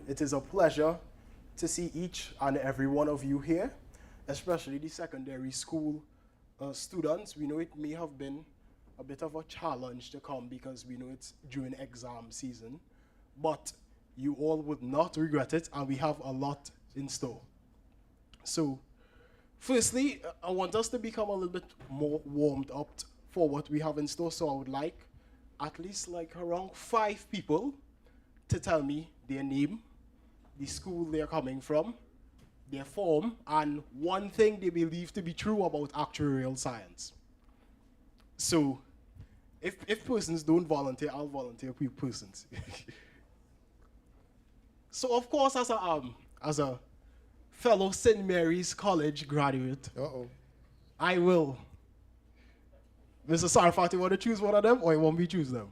It is a pleasure to see each and every one of you here, especially the secondary school students. We know it may have been a bit of a challenge to come because we know it's during exam season, but you all would not regret it, and we have a lot in store. So, firstly, I want us to become a little bit more warmed up for what we have in store, so I would like at least like around 5 people to tell me their name, the school they're coming from, their form, and one thing they believe to be true about actuarial science. So, if persons don't volunteer, I'll volunteer persons. So, of course, as a fellow St. Mary's College graduate, I will. Mr. Sarfati, you want to choose one of them, or you want me to choose them?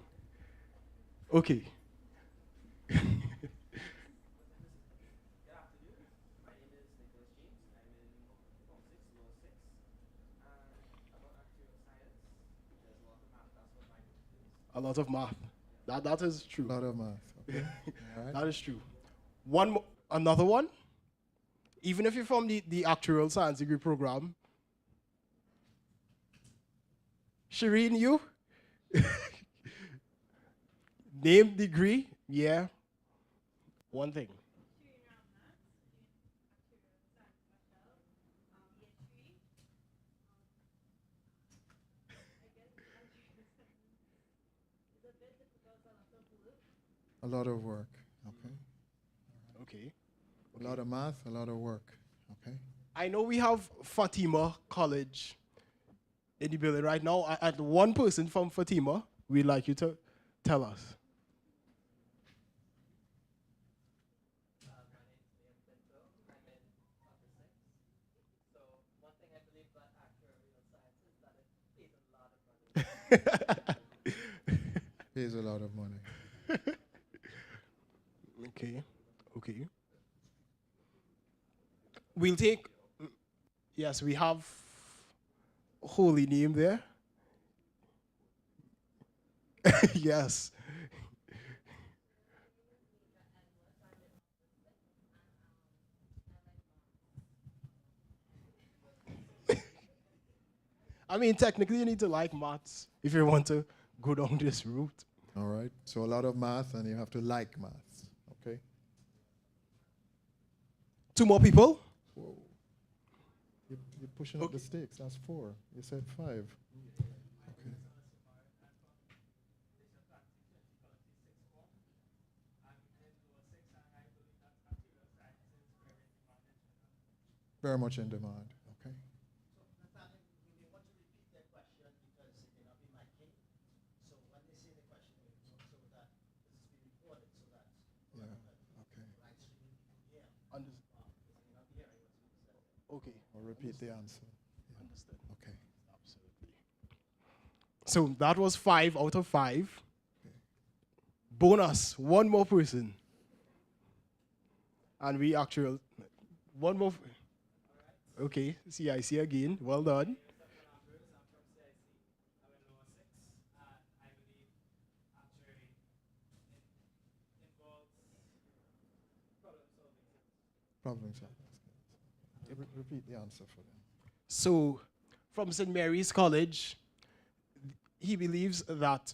Okay. A lot of math. That is true. A lot of math. Okay. All right. That is true. Another one. Even if you're from the actuarial science degree program, Shireen, you? Name, degree, yeah. One thing. A lot of work. Okay. Okay. A lot of math, a lot of work. Okay. I know we have Fatima College in the building right now. And one person from Fatima, we'd like you to tell us. Pays a lot of money. Okay, okay. We'll take, yes, we have holy name there. Yes. I mean, technically, you need to like maths if you want to go down this route. All right. So a lot of math, and you have to like math. Okay. 2 more people. Whoa. You're pushing up the stakes. That's 4. You said 5. Okay. Very much in demand. Okay. Okay. I'll repeat the answer. Yeah. Understood. Okay. Absolutely. So that was 5 out of 5. Okay. Bonus, 1 more person. And we actually, 1 more. Okay, CIC again. Well done. Problem solving. Repeat the answer for them. So, from St. Mary's College, he believes that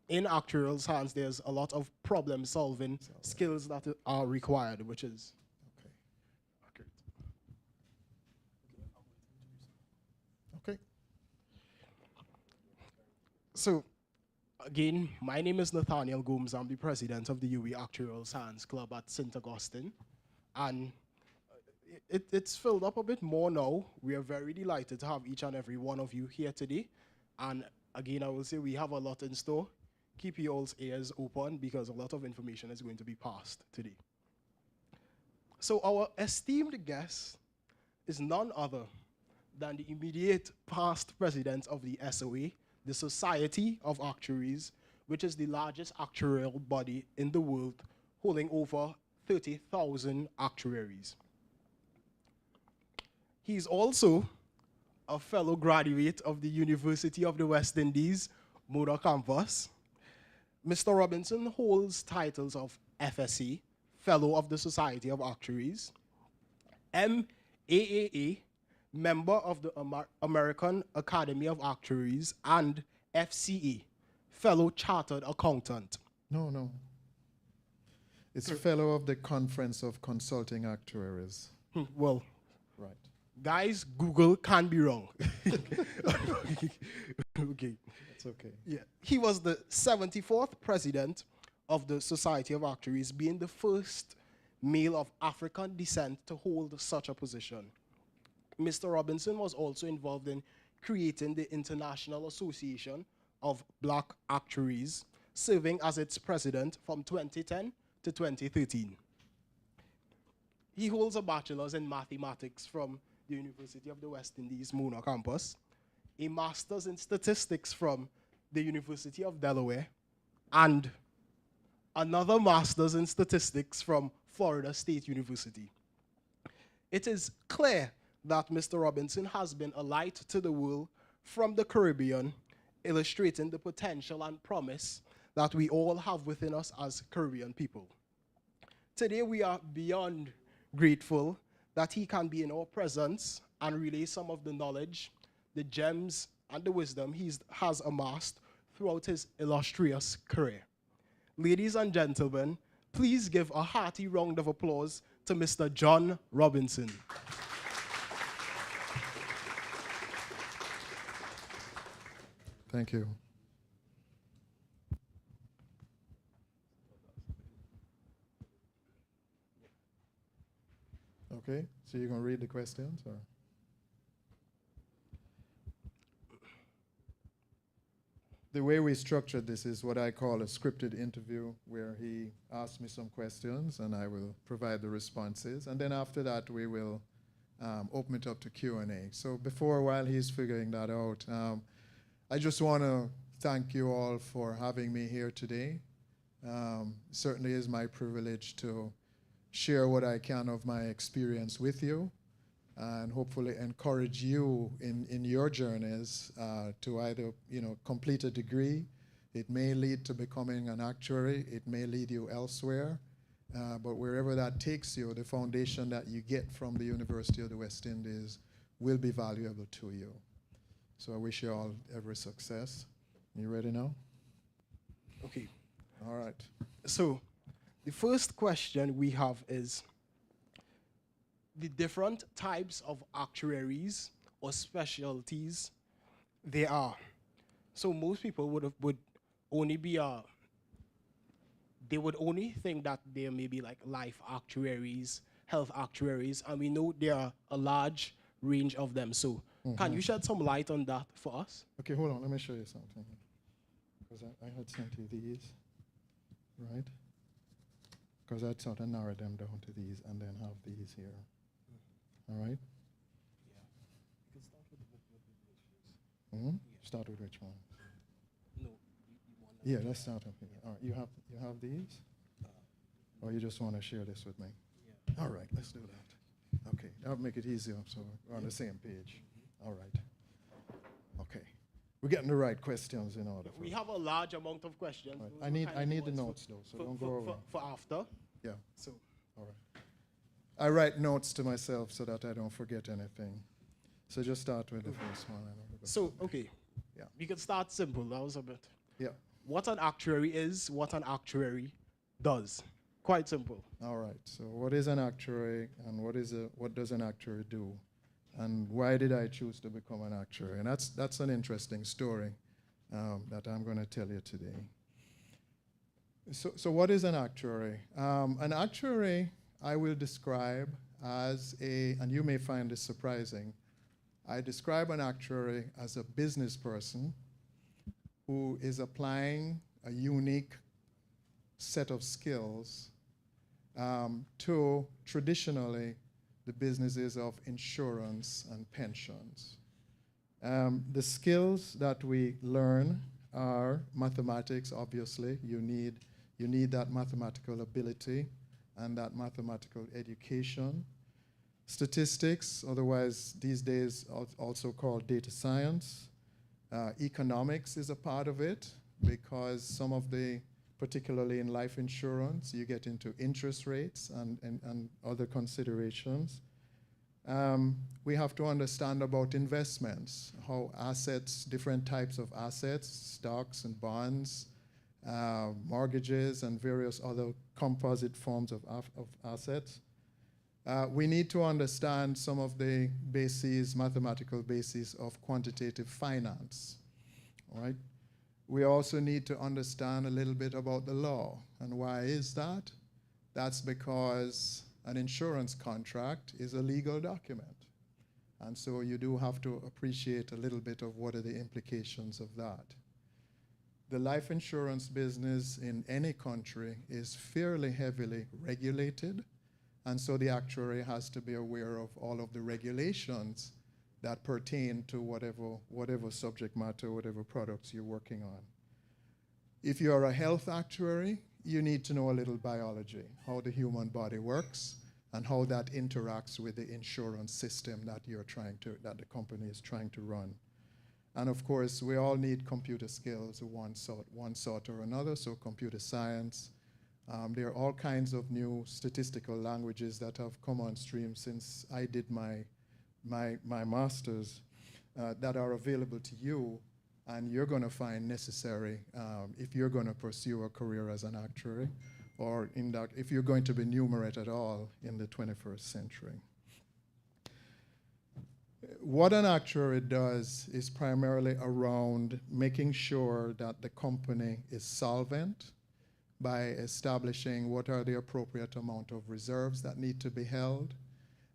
in actuarial science, there's a lot of problem-solving skills that are required, which is Okay. accurate. Okay. So, again, my name is Nathaniel Gomes. I'm the president of the UWI Actuarial Sciences Club at St. Augustine. And it's filled up a bit more now. We are very delighted to have each and every one of you here today. And again, I will say we have a lot in store. Keep your all's ears open because a lot of information is going to be passed today. So our esteemed guest is none other than the immediate past president of the SOA, the Society of Actuaries, which is the largest actuarial body in the world, holding over 30,000 actuaries. He's also a fellow graduate of the University of the West Indies, Moda campus. Mr. Robinson holds titles of FSA, Fellow of the Society of Actuaries. MAAA, member of the American Academy of Actuaries, and FCA, fellow chartered accountant. No, no. It's fellow of the Conference of Consulting Actuaries. Well, Right. guys, Google can be wrong. Okay. It's okay. Yeah. He was the 74th president of the Society of Actuaries, being the first male of African descent to hold such a position. Mr. Robinson was also involved in creating the International Association of Black Actuaries, serving as its president from 2010 to 2013. He holds a bachelor's in mathematics from the University of the West Indies, Mona campus, a master's in statistics from the University of Delaware, and another master's in statistics from Florida State University. It is clear that Mr. Robinson has been a light to the world from the Caribbean, illustrating the potential and promise that we all have within us as Caribbean people. Today we are beyond grateful that he can be in our presence and relay some of the knowledge, the gems, and the wisdom he has amassed throughout his illustrious career. Ladies and gentlemen, please give a hearty round of applause to Mr. John Robinson. Thank you. Okay, so you're going to read the questions? Or? The way we structured this is what I call a scripted interview, where he asks me some questions and I will provide the responses. And then after that, we will open it up to Q&A. So while he's figuring that out, I just want to thank you all for having me here today. Certainly is my privilege to share what I can of my experience with you and hopefully encourage you in your journeys to either complete a degree. It may lead to becoming an actuary. It may lead you elsewhere. But wherever that takes you, the foundation that you get from the University of the West Indies will be valuable to you. So I wish you all every success. You ready now? Okay. All right. So the first question we have is the different types of actuaries or specialties there are. So most people would only be they would only think that there may be like life actuaries, health actuaries, and we know there are a large range of them. So can you shed some light on that for us? Okay, hold on. Let me show you something. Because I had sent you these, right? Because I'd sort of narrow them down to these and then have these here. All right? Yeah. You can start with the issues. Start with which one? No. Yeah, let's start up here. All right, you have these? Or you just want to share this with me? Yeah. All right, let's do that. Okay, that'll make it easier so we're on the same page. All right. Okay. We're getting the right questions in order. We have a large amount of questions. Right. I need the notes though, so don't go over. For after. Yeah. So. All right. I write notes to myself so that I don't forget anything. So just start with the first one. So, okay. Yeah. We can start simple. That was a bit. Yeah. What an actuary is, what an actuary does. Quite simple. All right. So what is an actuary and what does an actuary do? And why did I choose to become an actuary? And that's an interesting story that I'm going to tell you today. So what is an actuary? An actuary I will describe as and you may find this surprising, I describe an actuary as a business person who is applying a unique set of skills to traditionally the businesses of insurance and pensions. The skills that we learn are mathematics, obviously. You need that mathematical ability and that mathematical education. Statistics, otherwise these days also called data science. Economics is a part of it because some of the particularly in life insurance. You get into interest rates and other considerations. We have to understand about investments, how assets, different types of assets, stocks and bonds, mortgages and various other composite forms of assets. We need to understand some of the bases, mathematical bases of quantitative finance, all right? We also need to understand a little bit about the law. And why is that? That's because an insurance contract is a legal document. And so you do have to appreciate a little bit of what are the implications of that. The life insurance business in any country is fairly heavily regulated. And so the actuary has to be aware of all of the regulations that pertain to whatever subject matter, whatever products you're working on. If you're a health actuary, you need to know a little biology, how the human body works and how that interacts with the insurance system that the company is trying to run. And of course, we all need computer skills of one sort or another, so computer science. There are all kinds of new statistical languages that have come on stream since I did my master's that are available to you, and you're going to find necessary if you're going to pursue a career as an actuary, or if you're going to be numerate at all in the 21st century. What an actuary does is primarily around making sure that the company is solvent by establishing what are the appropriate amount of reserves that need to be held.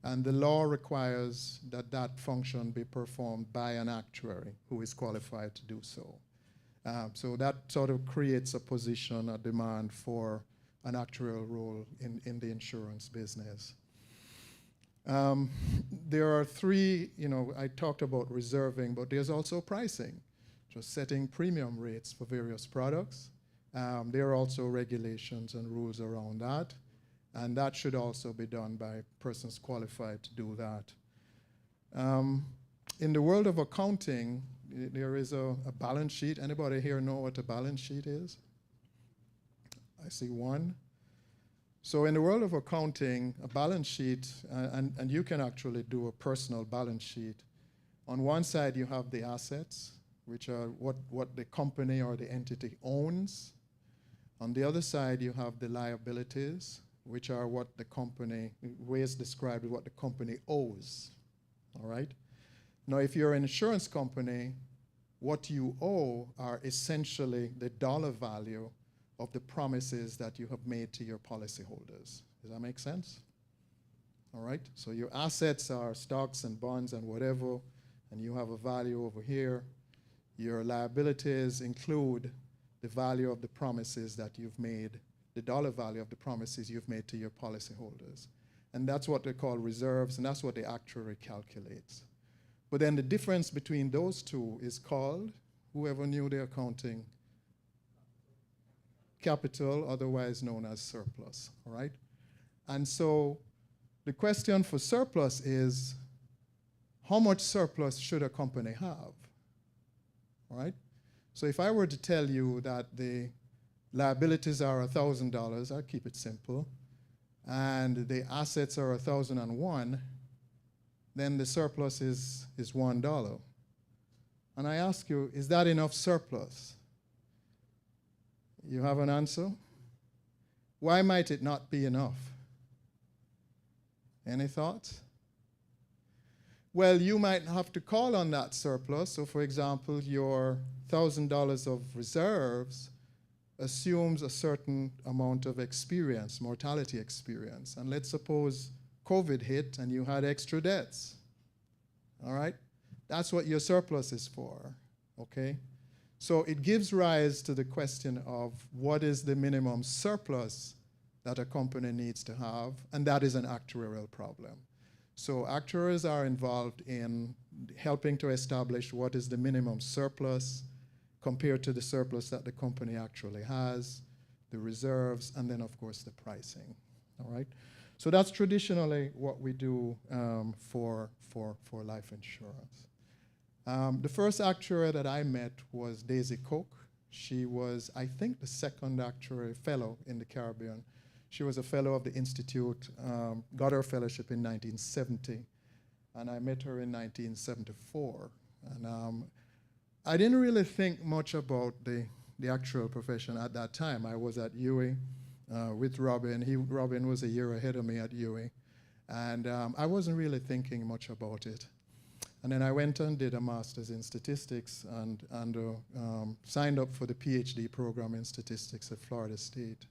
And the law requires that that function be performed by an actuary who is qualified to do so. So that sort of creates a position, a demand for an actuarial role in the insurance business. There are three, I talked about reserving, but there's also pricing, just setting premium rates for various products. There are also regulations and rules around that. And that should also be done by persons qualified to do that. In the world of accounting, there is a balance sheet. Anybody here know what a balance sheet is? I see one. So in the world of accounting, a balance sheet, and you can actually do a personal balance sheet. On one side, you have the assets, which are what the company or the entity owns. On the other side, you have the liabilities, which are what the company, ways described what the company owes, all right? Now, if you're an insurance company, what you owe are essentially the dollar value of the promises that you have made to your policyholders. Does that make sense? All right, so your assets are stocks and bonds and whatever, and you have a value over here. Your liabilities include the value of the promises that you've made, the dollar value of the promises you've made to your policyholders. And that's what they call reserves, and that's what the actuary calculates. But then the difference between those two is called, whoever knew the accounting, capital, otherwise known as surplus, all right? And so the question for surplus is, how much surplus should a company have, all right? So if I were to tell you that the liabilities are $1,000, I'll keep it simple, and the assets are 1,001, then the surplus is $1. And I ask you, is that enough surplus? You have an answer? Why might it not be enough? Any thoughts? Well, you might have to call on that surplus. So for example, your $1,000 of reserves assumes a certain amount of experience, mortality experience. And let's suppose COVID hit and you had extra debts, all right? That's what your surplus is for, okay? So it gives rise to the question of what is the minimum surplus that a company needs to have, and that is an actuarial problem. So actuaries are involved in helping to establish what is the minimum surplus compared to the surplus that the company actually has, the reserves, and then of course the pricing, all right? So that's traditionally what we do for life insurance. The first actuary that I met was Daisy Cook. She was, I think, the second actuary fellow in the Caribbean. She was a fellow of the Institute, got her fellowship in 1970, and I met her in 1974. And I didn't really think much about the actuarial profession at that time. I was at UWI with Robin. Robin was a year ahead of me at UWI. And I wasn't really thinking much about it. And then I went and did a master's in statistics and signed up for the PhD program in statistics at Florida State.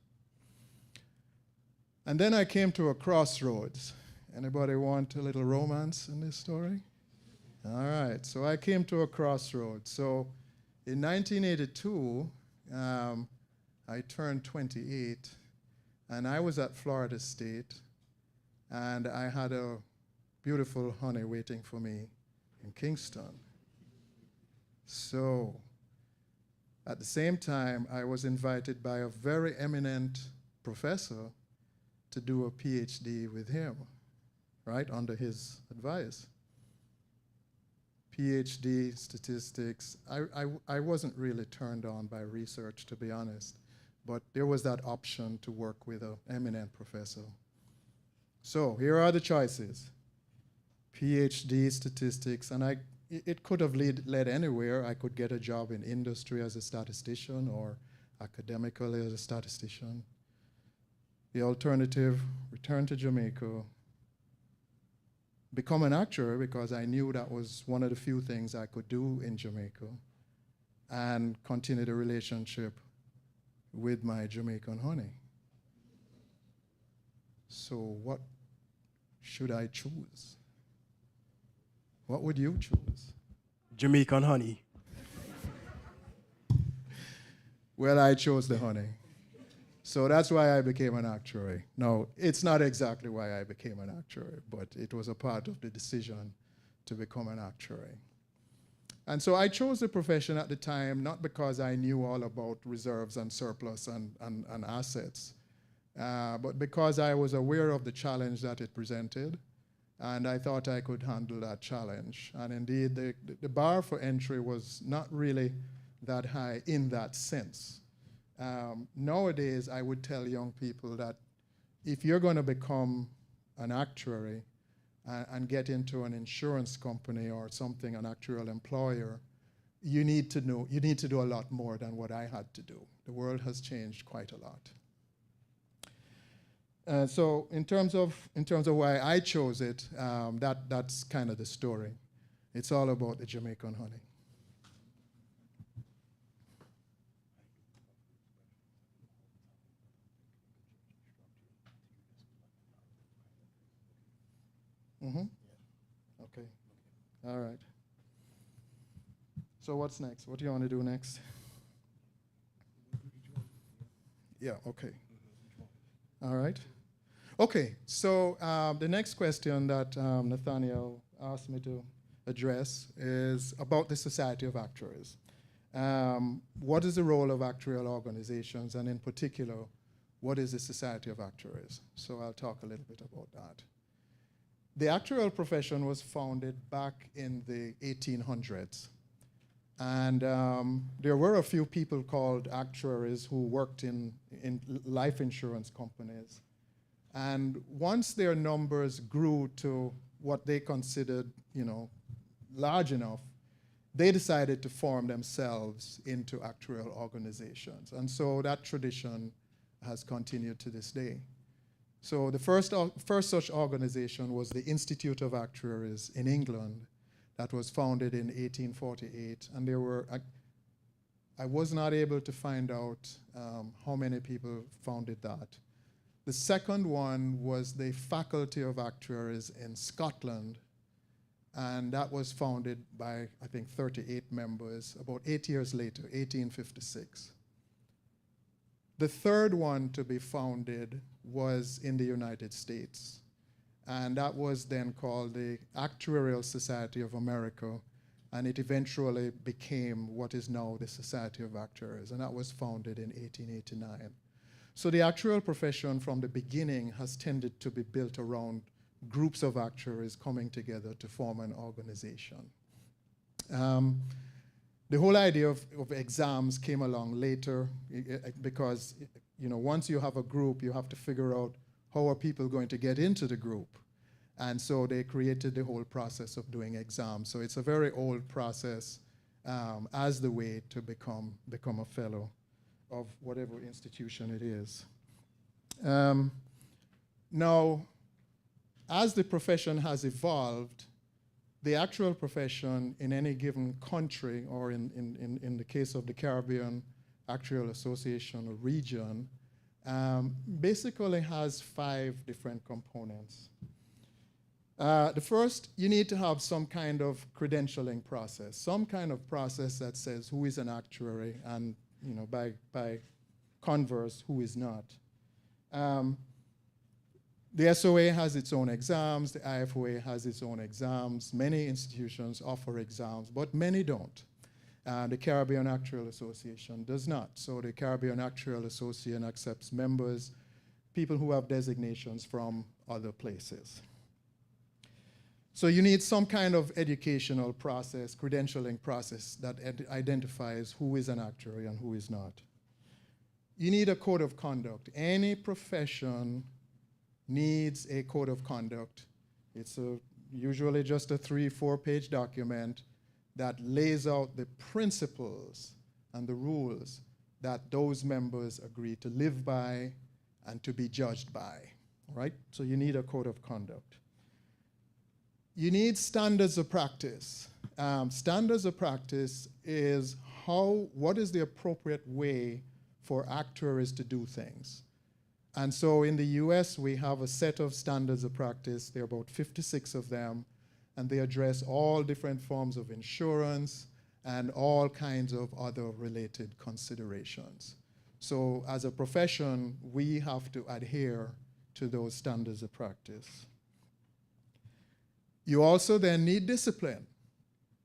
And then I came to a crossroads. Anybody want a little romance in this story? All right, so I came to a crossroads. So in 1982, I turned 28, and I was at Florida State, and I had a beautiful honey waiting for me in Kingston. So at the same time, I was invited by a very eminent professor to do a PhD with him, right, under his advice. PhD, statistics. I wasn't really turned on by research, to be honest, but there was that option to work with an eminent professor. So here are the choices. PhD, statistics, and it could have led anywhere. I could get a job in industry as a statistician or academically as a statistician. The alternative, return to Jamaica, become an actuary because I knew that was one of the few things I could do in Jamaica, and continue the relationship with my Jamaican honey. So what should I choose? What would you choose? Jamaican honey. Well, I chose the honey. So that's why I became an actuary. No, it's not exactly why I became an actuary, but it was a part of the decision to become an actuary. And so I chose the profession at the time not because I knew all about reserves and surplus and assets, but because I was aware of the challenge that it presented, and I thought I could handle that challenge. And indeed, the bar for entry was not really that high in that sense. Nowadays, I would tell young people that if you're going to become an actuary and get into an insurance company or something, an actuarial employer, you need to do a lot more than what I had to do. The world has changed quite a lot. So in terms of why I chose it, that's kind of the story. It's all about the Jamaican honey. Mm-hmm. Okay. All right. So what's next? What do you want to do next? Yeah, okay. All right. Okay, so the next question that Nathaniel asked me to address is about the Society of Actuaries. What is the role of actuarial organizations, and in particular, what is the Society of Actuaries? So I'll talk a little bit about that. The actuarial profession was founded back in the 1800s. And there were a few people called actuaries who worked in life insurance companies. And once their numbers grew to what they considered, large enough, they decided to form themselves into actuarial organizations. And so that tradition has continued to this day. So the first such organization was the Institute of Actuaries in England that was founded in 1848. And there were, I was not able to find out how many people founded that. The second one was the Faculty of Actuaries in Scotland, and that was founded by, I think, 38 members about 8 years later, 1856. The third one to be founded was in the United States, and that was then called the Actuarial Society of America, and it eventually became what is now the Society of Actuaries, and that was founded in 1889. So the actuarial profession from the beginning has tended to be built around groups of actuaries coming together to form an organization. The whole idea of exams came along later because, you know, once you have a group, you have to figure out how are people going to get into the group. And so they created the whole process of doing exams. So it's a very old process as the way to become a fellow of whatever institution it is. Now, as the profession has evolved, the actual profession in any given country, or in the case of the Caribbean Actuarial Association or region, basically has 5 different components. The first, you need to have some kind of credentialing process, some kind of process that says who is an actuary and, you know, by converse, who is not. The SOA has its own exams, the IFOA has its own exams. Many institutions offer exams, but many don't. The Caribbean Actuarial Association does not. So the Caribbean Actuarial Association accepts members, people who have designations from other places. So you need some kind of educational process, credentialing process that identifies who is an actuary and who is not. You need a code of conduct. Any profession needs a code of conduct. It's usually just a 3-4 page document that lays out the principles and the rules that those members agree to live by and to be judged by, right? So you need a code of conduct. You need standards of practice. Standards of practice is what is the appropriate way for actuaries to do things. And so in the US, we have a set of standards of practice. There are about 56 of them, and they address all different forms of insurance and all kinds of other related considerations. So as a profession, we have to adhere to those standards of practice. You also then need discipline.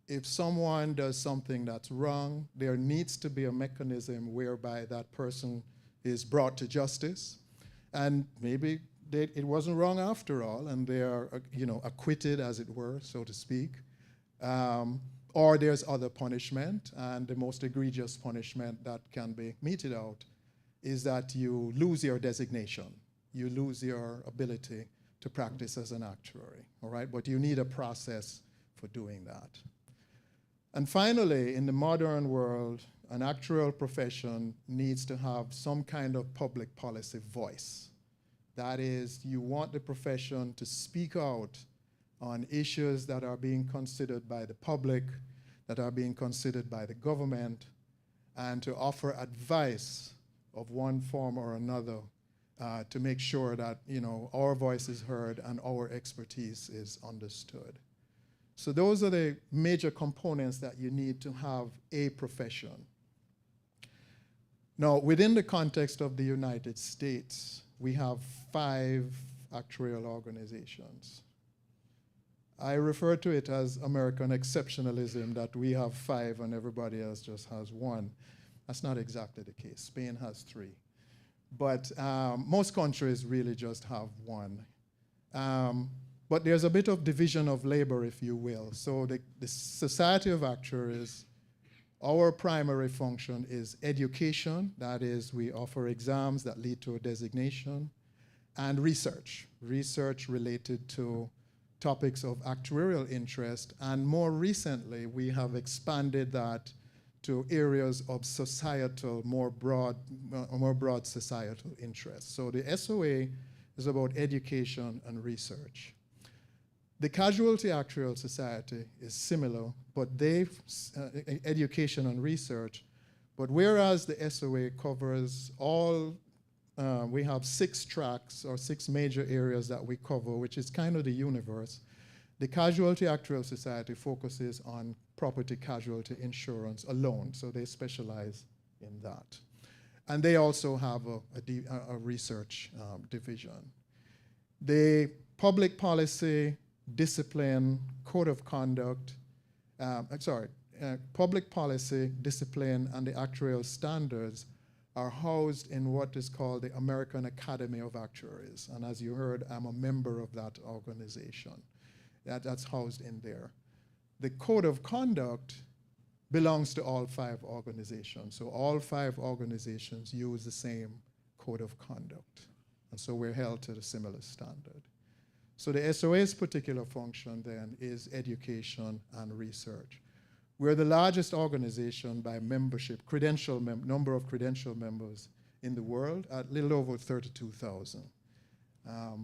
If someone does something that's wrong, there needs to be a mechanism whereby that person is brought to justice. And maybe it wasn't wrong after all, and they are, you know, acquitted, as it were, so to speak. Or there's other punishment, and the most egregious punishment that can be meted out is that you lose your designation. You lose your ability to practice as an actuary, all right? But you need a process for doing that. And finally, in the modern world, an actuarial profession needs to have some kind of public policy voice. That is, you want the profession to speak out on issues that are being considered by the public, that are being considered by the government, and to offer advice of one form or another to make sure that, you know, our voice is heard and our expertise is understood. So those are the major components that you need to have a profession. Now, within the context of the United States, we have 5 actuarial organizations. I refer to it as American exceptionalism, that we have 5 and everybody else just has 1. That's not exactly the case. Spain has 3. But most countries really just have 1. But there's a bit of division of labor, if you will. So the Society of Actuaries, our primary function is education. That is, we offer exams that lead to a designation, and research related to topics of actuarial interest. And more recently, we have expanded that to areas of societal, more broad societal interests. So the SOA is about education and research. The Casualty Actuarial Society is similar, but they've education and research. But whereas the SOA covers all, we have 6 tracks or 6 major areas that we cover, which is kind of the universe. The Casualty Actuarial Society focuses on property casualty insurance alone, so they specialize in that. And they also have a research division. The public policy, discipline, code of conduct, public policy, discipline, and the actuarial standards are housed in what is called the American Academy of Actuaries. And as you heard, I'm a member of that organization. That's housed in there. The code of conduct belongs to all 5 organizations. So all 5 organizations use the same code of conduct. And so we're held to the similar standard. So the SOA's particular function then is education and research. We're the largest organization by membership, number of credential members in the world, at a little over 32,000.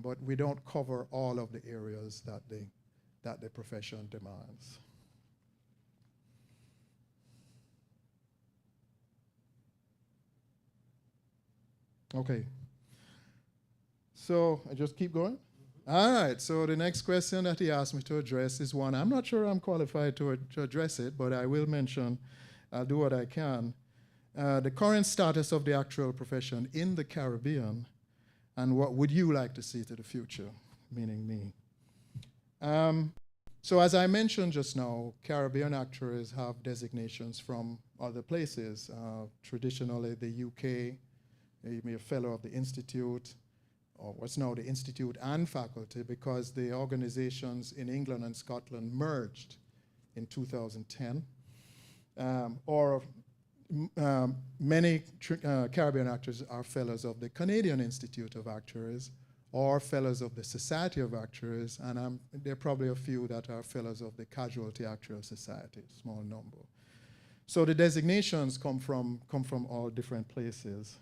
But we don't cover all of the areas that the profession demands. Okay. So I just keep going? All right, so the next question that he asked me to address is one, I'm not sure I'm qualified to address it, but I will mention, I'll do what I can. The current status of the actuarial profession in the Caribbean, and what would you like to see to the future, meaning me. So as I mentioned just now, Caribbean actuaries have designations from other places. Traditionally, the UK, you may be a fellow of the Institute, or what's now the Institute and faculty, because the organizations in England and Scotland merged in 2010. Many Caribbean actuaries are fellows of the Canadian Institute of Actuaries, or fellows of the Society of Actuaries, and there are probably a few that are fellows of the Casualty Actuarial Society, small number. So the designations come from all different places.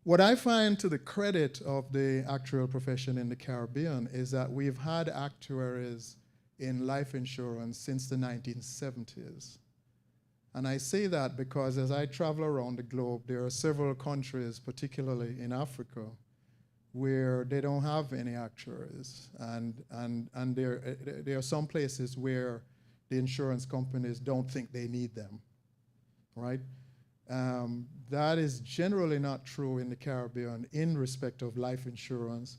What I find to the credit of the actuarial profession in the Caribbean is that we've had actuaries in life insurance since the 1970s. And I say that because as I travel around the globe, there are several countries, particularly in Africa, where they don't have any actuaries. And there are some places where the insurance companies don't think they need them, right? That is generally not true in the Caribbean in respect of life insurance.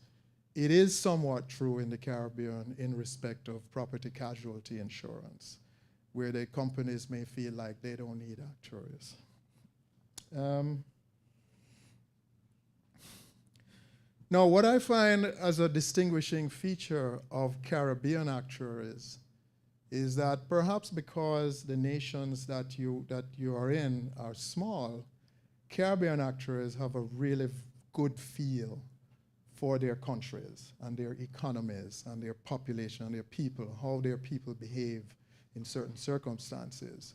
It is somewhat true in the Caribbean in respect of property casualty insurance, where the companies may feel like they don't need actuaries. Now, what I find as a distinguishing feature of Caribbean actuaries is that perhaps because the nations that you are in are small, Caribbean actuaries have a really good feel for their countries and their economies and their population and their people, how their people behave in certain circumstances.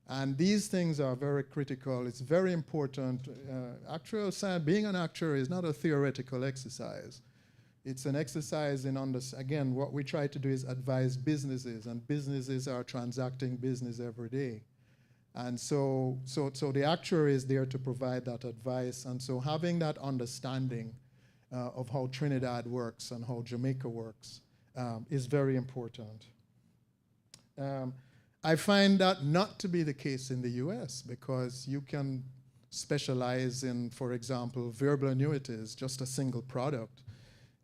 And these things are very critical. It's very important. Actuarial science, being an actuary is not a theoretical exercise. It's an exercise in, again, what we try to do is advise businesses, and businesses are transacting business every day. And so the actuary is there to provide that advice. And so having that understanding of how Trinidad works and how Jamaica works is very important. I find that not to be the case in the US, because you can specialize in, for example, variable annuities, just a single product.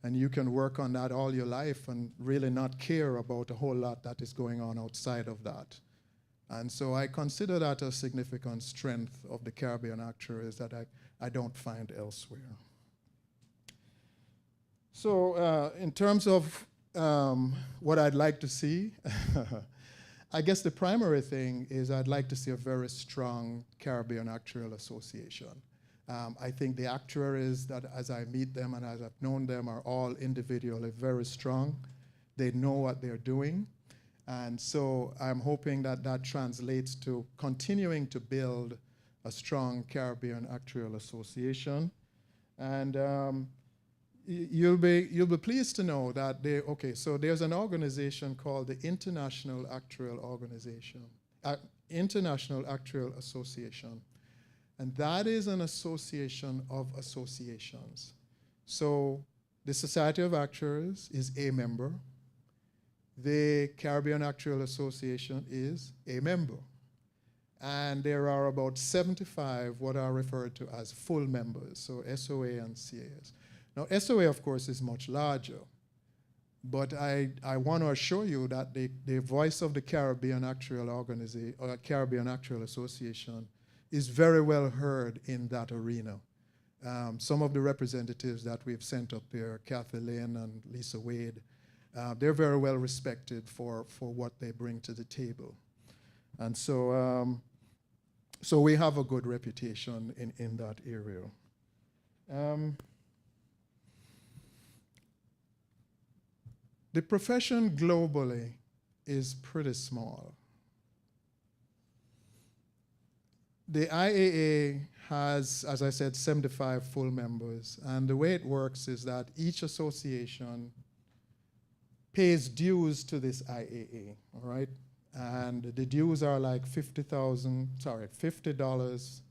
And you can work on that all your life and really not care about a whole lot that is going on outside of that. And so I consider that a significant strength of the Caribbean actuaries that I don't find elsewhere. So in terms of what I'd like to see, I guess the primary thing is I'd like to see a very strong Caribbean Actuarial Association. I think the actuaries that, as I meet them and as I've known them, are all individually very strong. They know what they're doing. And so I'm hoping that that translates to continuing to build a strong Caribbean Actuarial Association. And you'll be pleased to know that so there's an organization called the International Actuarial Actuarial Association. And that is an association of associations. So the Society of Actuaries is a member. The Caribbean Actuarial Association is a member. And there are about 75 what are referred to as full members, so SOA and CAS. Now, SOA, of course, is much larger. But I want to assure you that the voice of the Caribbean Actuarial Organization, or Caribbean Actuarial Association, is very well heard in that arena. Some of the representatives that we've sent up there, Kathy Lynn and Lisa Wade, they're very well respected for what they bring to the table. And so, so we have a good reputation in that area. The profession globally is pretty small. The IAA has, as I said, 75 full members, and the way it works is that each association pays dues to this IAA, all right? And the dues are like $50.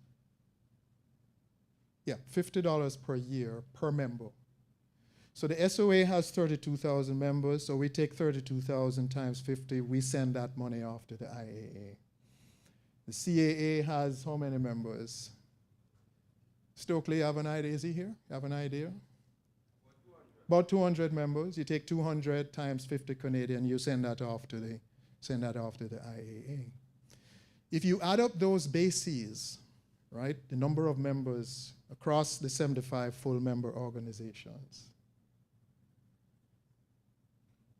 Yeah, $50 per year per member. So the SOA has 32,000 members, so we take 32,000 times 50, we send that money off to the IAA. The CAA has how many members? Stokely, you have an idea? Is he here? You have an idea? About 200 members. You take 200 times 50 Canadian, you send that off to the IAA. If you add up those bases, right, the number of members across the 75 full member organizations.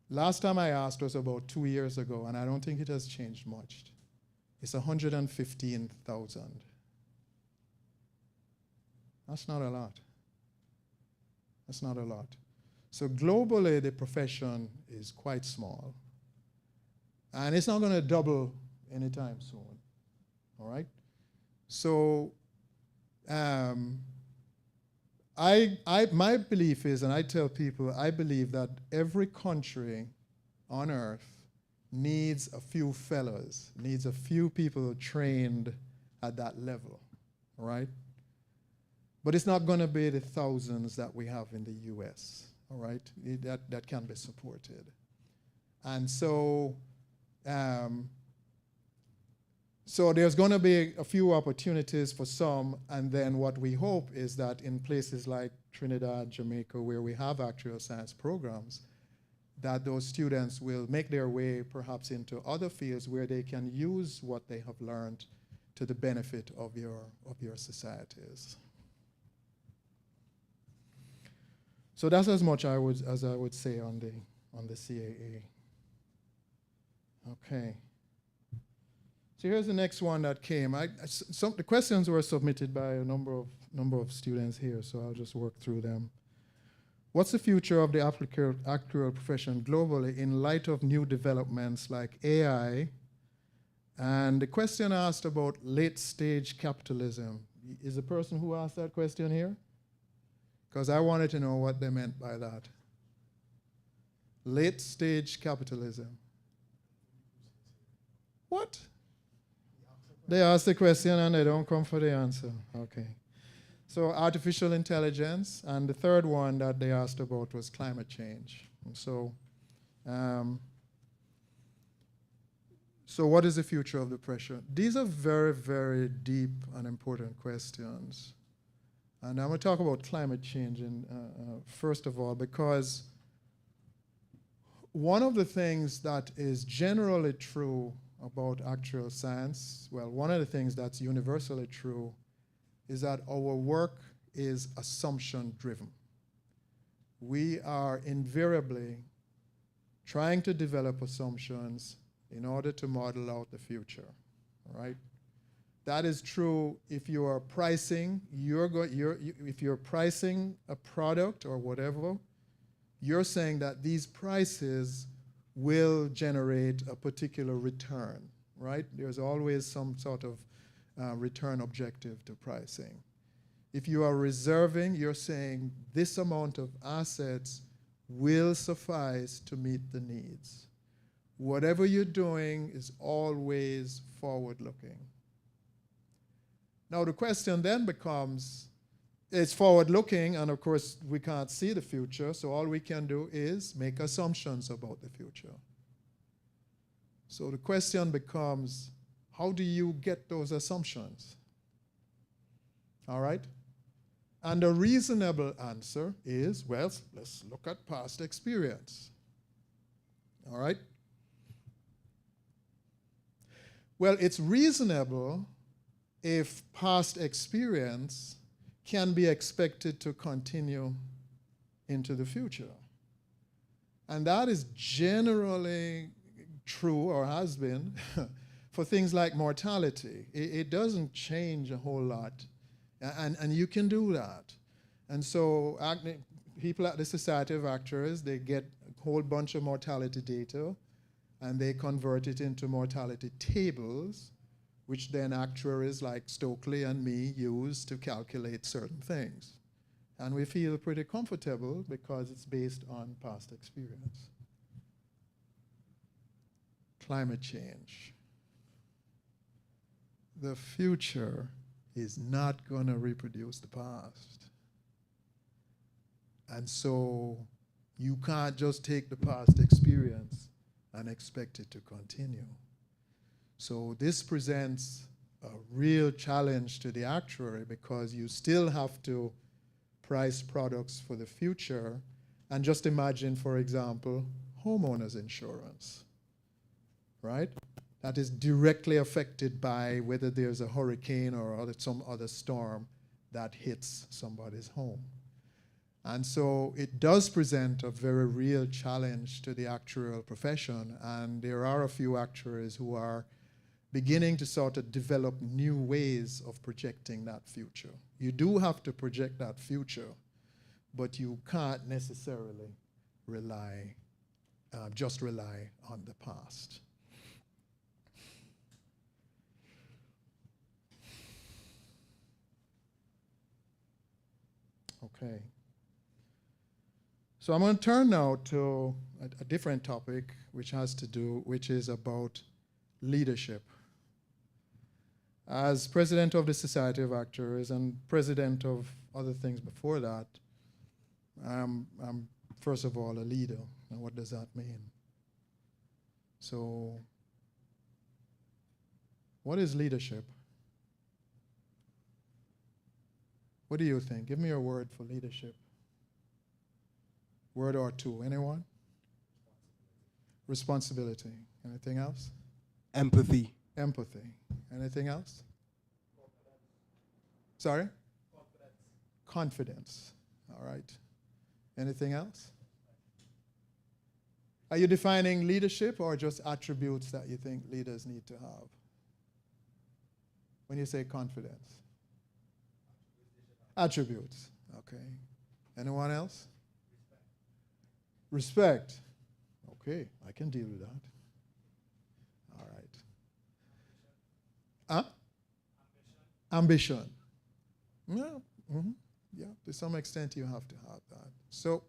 Last time I asked was about 2 years ago, and I don't think it has changed much. It's 115,000. That's not a lot. That's not a lot. So globally, the profession is quite small. And it's not going to double anytime soon, all right? So my belief is, and I tell people, I believe that every country on earth needs a few fellows, needs a few people trained at that level, all right? But it's not going to be the thousands that we have in the US, all right? That can be supported. And so, so there's going to be a few opportunities for some, and then what we hope is that in places like Trinidad, Jamaica, where we have actuarial science programs, that those students will make their way perhaps into other fields where they can use what they have learned to the benefit of your societies. So that's as much as I would say on the CAA. Okay. So here's the next one that came. The questions were submitted by a number of students here, so I'll just work through them. What's the future of the actuarial profession globally in light of new developments like AI? And the question asked about late-stage capitalism. Is the person who asked that question here? Because I wanted to know what they meant by that. Late-stage capitalism. What? They ask the question and they don't come for the answer. Okay. So artificial intelligence, and the third one that they asked about was climate change. And so, so what is the future of the profession? These are very, very deep and important questions. And I'm going to talk about climate change first of all, because one of the things that is generally true about actuarial science, well, one of the things that's universally true is that our work is assumption-driven. We are invariably trying to develop assumptions in order to model out the future, all right? That is true if you are pricing, if you're pricing a product or whatever, you're saying that these prices will generate a particular return, right? There's always some sort of return objective to pricing. If you are reserving, you're saying this amount of assets will suffice to meet the needs. Whatever you're doing is always forward-looking. Now the question then becomes, it's forward-looking, and of course we can't see the future, so all we can do is make assumptions about the future. So the question becomes, how do you get those assumptions? All right? And a reasonable answer is, well, let's look at past experience. All right? Well, it's reasonable if past experience can be expected to continue into the future. And that is generally true, or has been, for things like mortality. It doesn't change a whole lot, and you can do that. And so people at the Society of Actuaries, they get a whole bunch of mortality data, and they convert it into mortality tables, which then actuaries like Stokely and me use to calculate certain things. And we feel pretty comfortable because it's based on past experience. Climate change. The future is not going to reproduce the past. And so you can't just take the past experience and expect it to continue. So this presents a real challenge to the actuary, because you still have to price products for the future. And just imagine, for example, homeowners insurance, right? That is directly affected by whether there's a hurricane or some other storm that hits somebody's home. And so it does present a very real challenge to the actuarial profession, and there are a few actuaries who are beginning to sort of develop new ways of projecting that future. You do have to project that future, but you can't necessarily just rely on the past. Okay. So I'm going to turn now to a different topic, which is about leadership. As president of the Society of Actuaries and president of other things before that, I'm first of all a leader. And what does that mean? So, what is leadership? What do you think? Give me a word for leadership. Word or two. Anyone? Responsibility. Anything else? Empathy. Empathy. Anything else? Sorry? Confidence. All right. Anything else? Are you defining leadership or just attributes that you think leaders need to have? When you say confidence? Attributes. Okay. Anyone else? Respect. Okay, I can deal with that. All right. Ambition. Yeah. Mm-hmm. Yeah. To some extent, you have to have that. So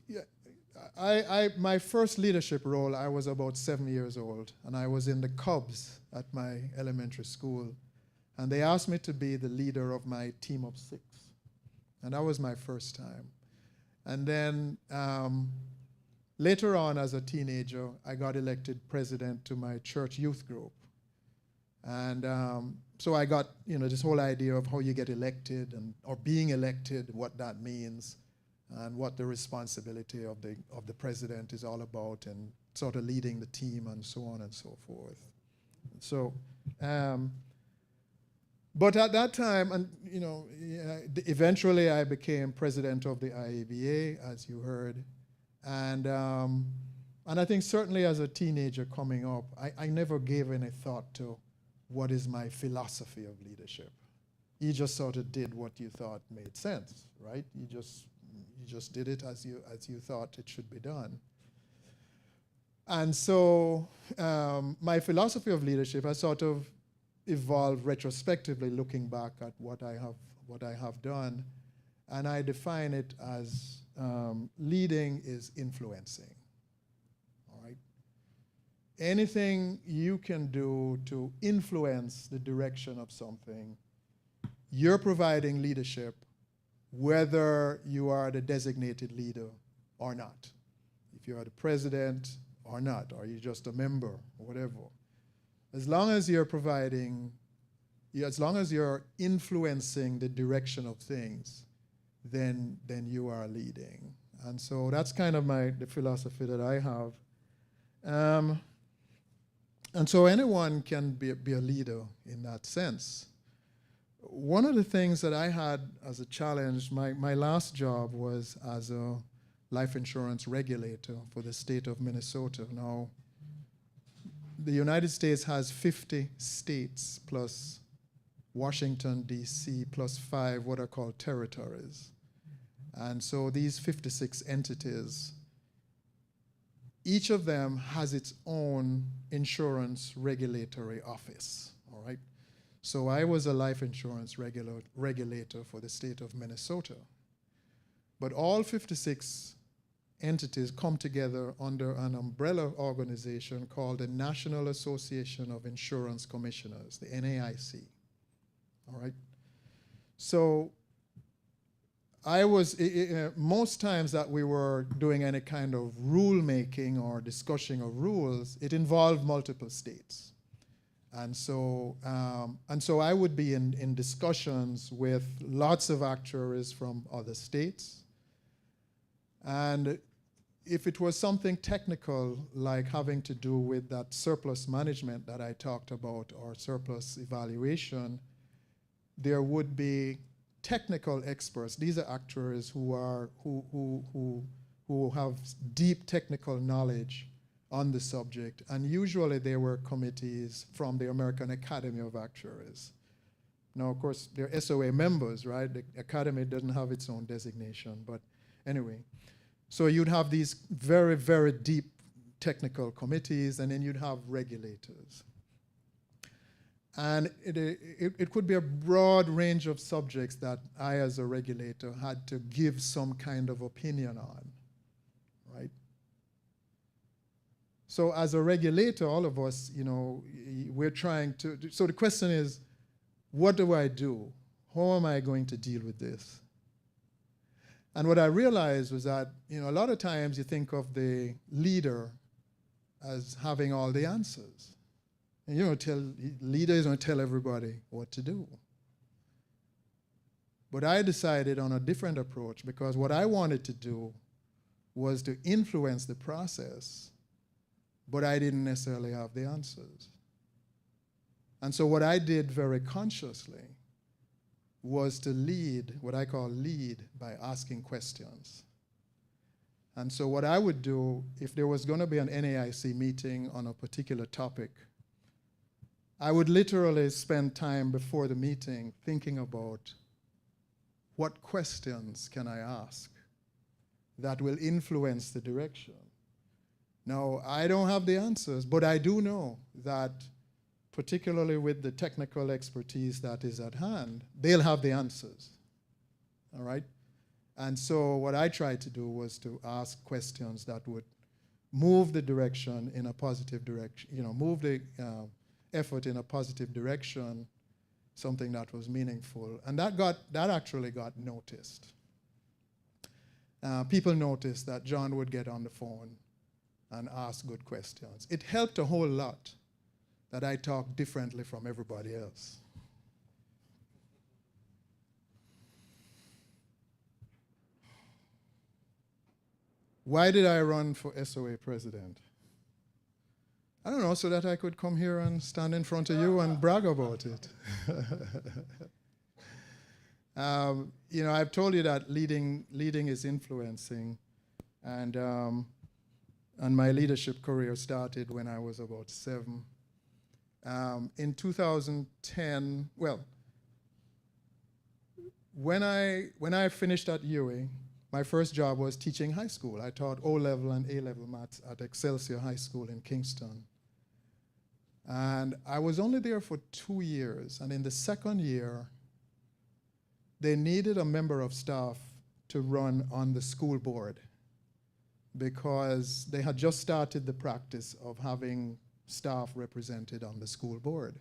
yeah, my first leadership role, I was about 7 years old, and I was in the Cubs at my elementary school, and they asked me to be the leader of my team of 6, and that was my first time. And then later on, as a teenager, I got elected president to my church youth group. And so I got, this whole idea of how you get elected or being elected, what that means, and what the responsibility of the president is all about, and sort of leading the team and so on and so forth. So, but at that time, and eventually I became president of the IABA, as you heard, and I think certainly as a teenager coming up, I never gave any thought to what is my philosophy of leadership. You just sort of did what you thought made sense, right? You just did it as you thought it should be done. And so my philosophy of leadership has sort of evolved retrospectively, looking back at what I have done, and I define it as leading is influencing. All right. Anything you can do to influence the direction of something, you're providing leadership, whether you are the designated leader or not. If you are the president or not, or you're just a member or whatever. As long as you're providing, as long as you're influencing the direction of things, then you are leading. And so that's kind of the philosophy that I have. And so anyone can be a leader in that sense. One of the things that I had as a challenge, my last job was as a life insurance regulator for the state of Minnesota. Now, the United States has 50 states plus Washington, D.C., plus 5 what are called territories. And so these 56 entities, each of them has its own insurance regulatory office, all right? So I was a life insurance regulator for the state of Minnesota. But all 56 entities come together under an umbrella organization called the National Association of Insurance Commissioners, the NAIC, all right? So I was, most times that we were doing any kind of rulemaking or discussion of rules, it involved multiple states. And so I would be in discussions with lots of actuaries from other states. And if it was something technical, like having to do with that surplus management that I talked about, or surplus evaluation, there would be technical experts. These are actuaries who have deep technical knowledge on the subject, and usually they were committees from the American Academy of Actuaries. Now, of course, they're SOA members, right? The Academy doesn't have its own designation, but anyway. So you'd have these very, very deep technical committees, and then you'd have regulators. And it could be a broad range of subjects that I, as a regulator, had to give some kind of opinion on, right? So as a regulator, all of us, you know, we're trying to, so the question is, what do I do? How am I going to deal with this? And what I realized was that, you know, a lot of times you think of the leader as having all the answers. And you know, leaders don't tell everybody what to do. But I decided on a different approach, because what I wanted to do was to influence the process, but I didn't necessarily have the answers. And so what I did very consciously was to lead, what I call lead, by asking questions. And so what I would do, if there was going to be an NAIC meeting on a particular topic, I would literally spend time before the meeting thinking about what questions can I ask that will influence the direction. Now, I don't have the answers, but I do know that particularly with the technical expertise that is at hand, they'll have the answers, all right? And so what I tried to do was to ask questions that would move the direction in a positive direction, you know, move the effort in a positive direction, something that was meaningful. And that actually got noticed. People noticed that John would get on the phone and ask good questions. It helped a whole lot that I talk differently from everybody else. Why did I run for SOA president? I don't know, so that I could come here and stand in front of you and brag about it. You know, I've told you that leading is influencing, and my leadership career started when I was about 7. In 2010, well, when I finished at UWI, my first job was teaching high school. I taught O-level and A-level maths at Excelsior High School in Kingston. And I was only there for 2 years. And in the second year, they needed a member of staff to run on the school board, because they had just started the practice of having staff represented on the school board.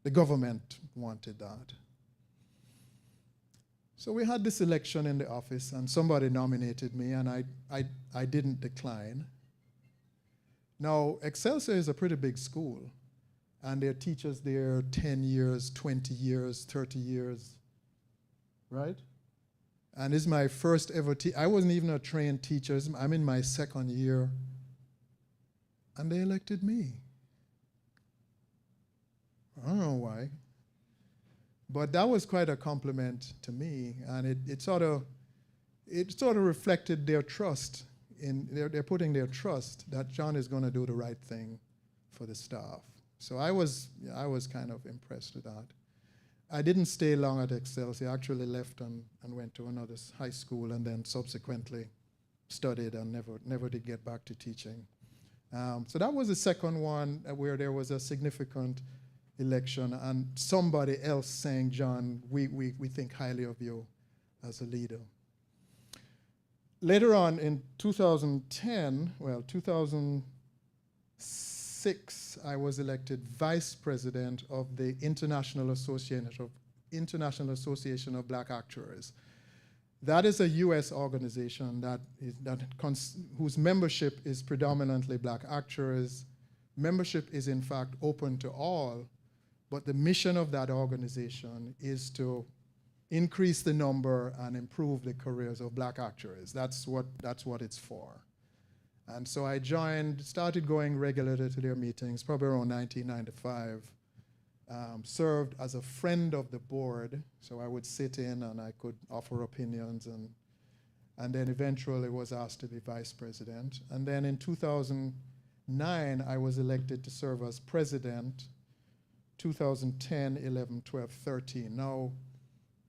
The government wanted that. So we had this election in the office, and somebody nominated me, and I didn't decline. Now, Excelsior is a pretty big school, and there are teachers there 10 years, 20 years, 30 years, right? And this is my first ever I wasn't even a trained teacher. I'm in my second year, and they elected me. I don't know why. But that was quite a compliment to me, and it sort of, it sort of reflected their trust they're putting their trust that John is going to do the right thing for the staff. So I was kind of impressed with that. I didn't stay long at Excelsior. I actually left and went to another high school, and then subsequently studied and never did get back to teaching. So that was the second one where there was a significant election and somebody else saying, John, we think highly of you as a leader. Later on in 2006, I was elected vice president of the International Association of Black Actuaries. That is a US organization whose membership is predominantly black actuaries. Membership is in fact open to all, but the mission of that organization is to increase the number and improve the careers of black actuaries. That's what it's for. And so I started going regularly to their meetings, probably around 1995. Served as a friend of the board, so I would sit in and I could offer opinions, and then eventually was asked to be vice president. And then in 2009, I was elected to serve as president, 2010, 11, 12, 13. Now,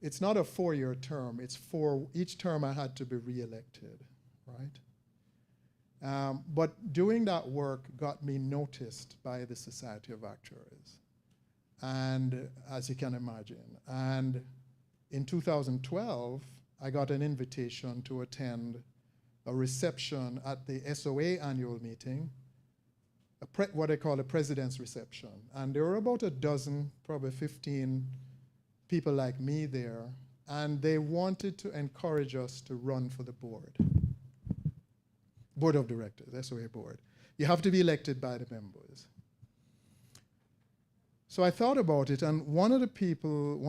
it's not a 4-year term, it's each term I had to be re-elected, right? But doing that work got me noticed by the Society of Actuaries. And as you can imagine. And in 2012, I got an invitation to attend a reception at the SOA annual meeting, what they call a president's reception. And there were about a dozen, probably 15 people like me there, and they wanted to encourage us to run for the board of directors, SOA board. You have to be elected by the members. So I thought about it, and one of the people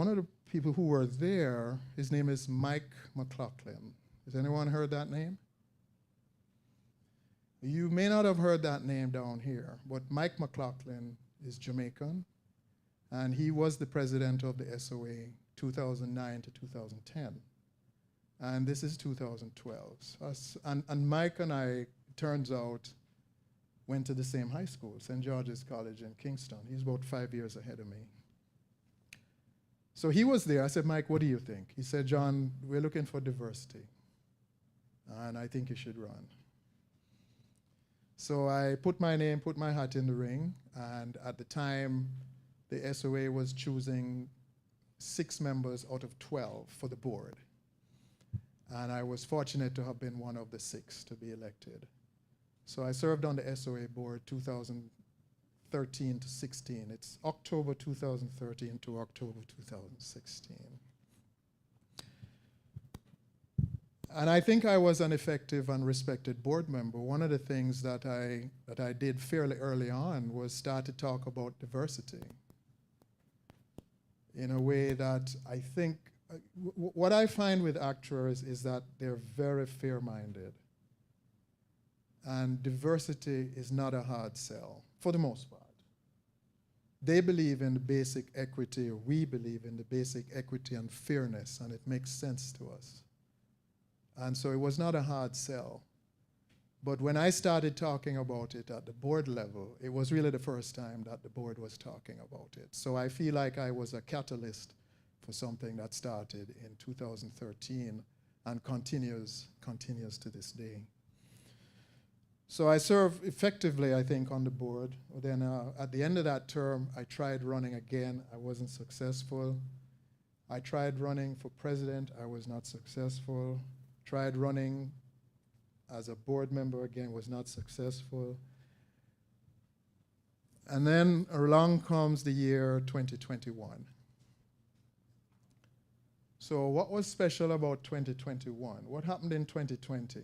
who were there, his name is Mike McLaughlin. Has anyone heard that name? You may not have heard that name down here, but Mike McLaughlin is Jamaican, and he was the president of the SOA 2009 to 2010. And this is 2012. And Mike and I, turns out, went to the same high school, St. George's College in Kingston. He's about 5 years ahead of me. So he was there. I said, Mike, what do you think? He said, John, we're looking for diversity, and I think you should run. So I put my hat in the ring, and at the time, the SOA was choosing 6 members out of 12 for the board. And I was fortunate to have been one of the 6 to be elected. So I served on the SOA board 2013 to 16. It's October 2013 to October 2016. And I think I was an effective and respected board member. One of the things that I did fairly early on was start to talk about diversity in a way that I think, what I find with actuaries is that they're very fair-minded. And diversity is not a hard sell, for the most part. They believe in the basic equity, or we believe in the basic equity and fairness, and it makes sense to us. And so it was not a hard sell. But when I started talking about it at the board level, it was really the first time that the board was talking about it. So I feel like I was a catalyst for something that started in 2013 and continues to this day. So I served effectively, I think, on the board. Then at the end of that term, I tried running again. I wasn't successful. I tried running for president. I was not successful. Tried running as a board member again, was not successful. And then along comes the year 2021. So what was special about 2021? What happened in 2020?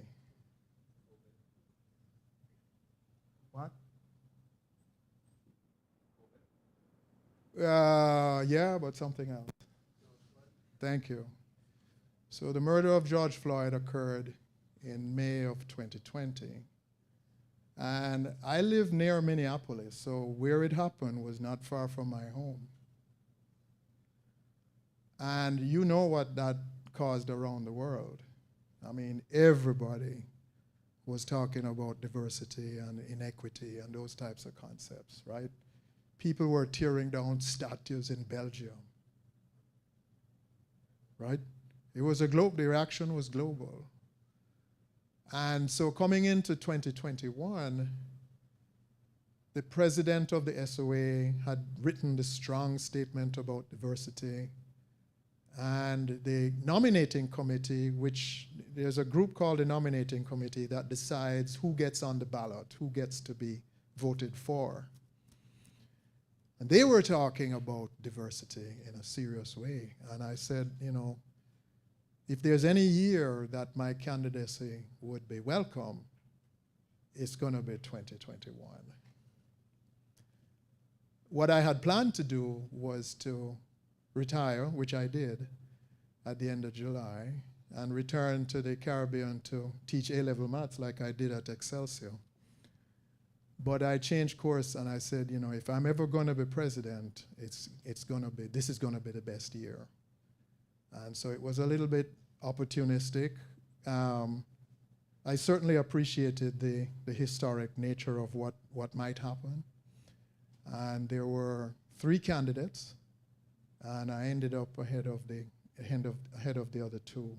What? Yeah, but something else. Thank you. So the murder of George Floyd occurred in May of 2020. And I live near Minneapolis, so where it happened was not far from my home. And you know what that caused around the world. I mean, everybody was talking about diversity and inequity and those types of concepts, right? People were tearing down statues in Belgium, right? It was the reaction was global. And so coming into 2021, the president of the SOA had written the strong statement about diversity, and the nominating committee, which there's a group called the nominating committee that decides who gets on the ballot, who gets to be voted for. And they were talking about diversity in a serious way. And I said, you know, if there's any year that my candidacy would be welcome, it's going to be 2021. What I had planned to do was to retire, which I did at the end of July, and return to the Caribbean to teach A-level maths like I did at Excelsior. But I changed course and I said, you know, if I'm ever going to be president, this is going to be the best year. And so it was a little bit opportunistic. I certainly appreciated the historic nature of what might happen. And there were 3 candidates, and I ended up ahead of the other 2.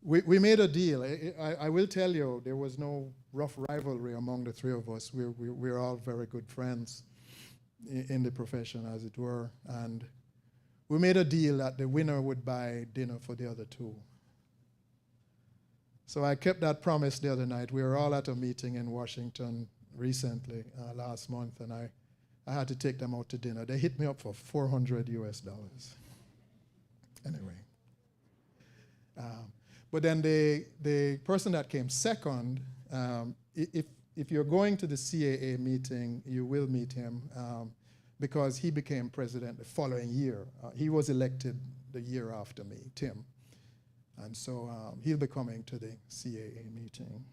We made a deal. I will tell you, there was no rough rivalry among the 3 of us. We're all very good friends in the profession, as it were. And we made a deal that the winner would buy dinner for the other 2. So I kept that promise the other night. We were all at a meeting in Washington recently, last month, and I had to take them out to dinner. They hit me up for $400 US. Anyway. But then the person that came second, if you're going to the CAA meeting, you will meet him because he became president the following year. He was elected the year after me, Tim. And so he'll be coming to the CAA meeting.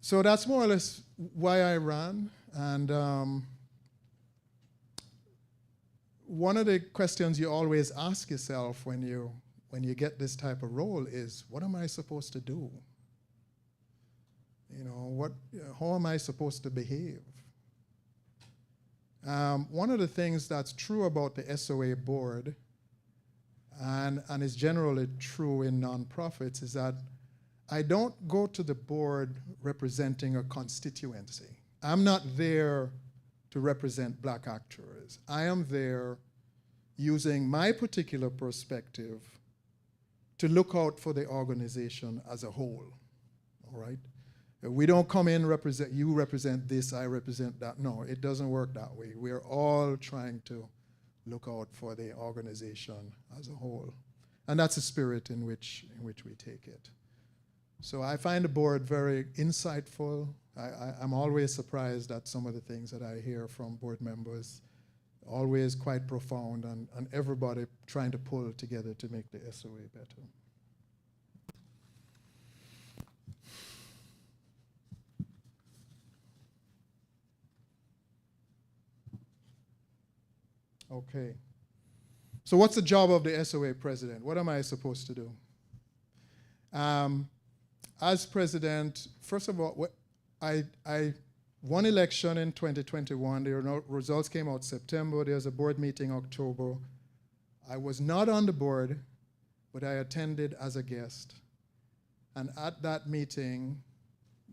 So that's more or less why I ran. And one of the questions you always ask yourself when you get this type of role is, what am I supposed to do? You know, how am I supposed to behave? One of the things that's true about the SOA board, and is generally true in nonprofits, is that I don't go to the board representing a constituency. I'm not there to represent black actuaries. I am there using my particular perspective to look out for the organization as a whole, all right? We don't come in, you represent this, I represent that. No, it doesn't work that way. We're all trying to look out for the organization as a whole. And that's the spirit in which we take it. So I find the board very insightful. I'm always surprised at some of the things that I hear from board members, always quite profound, and everybody trying to pull together to make the SOA better. Okay. So what's the job of the SOA president? What am I supposed to do? As president, first of all, I won election in 2021. The results came out September. There was a board meeting October. I was not on the board, but I attended as a guest. And at that meeting,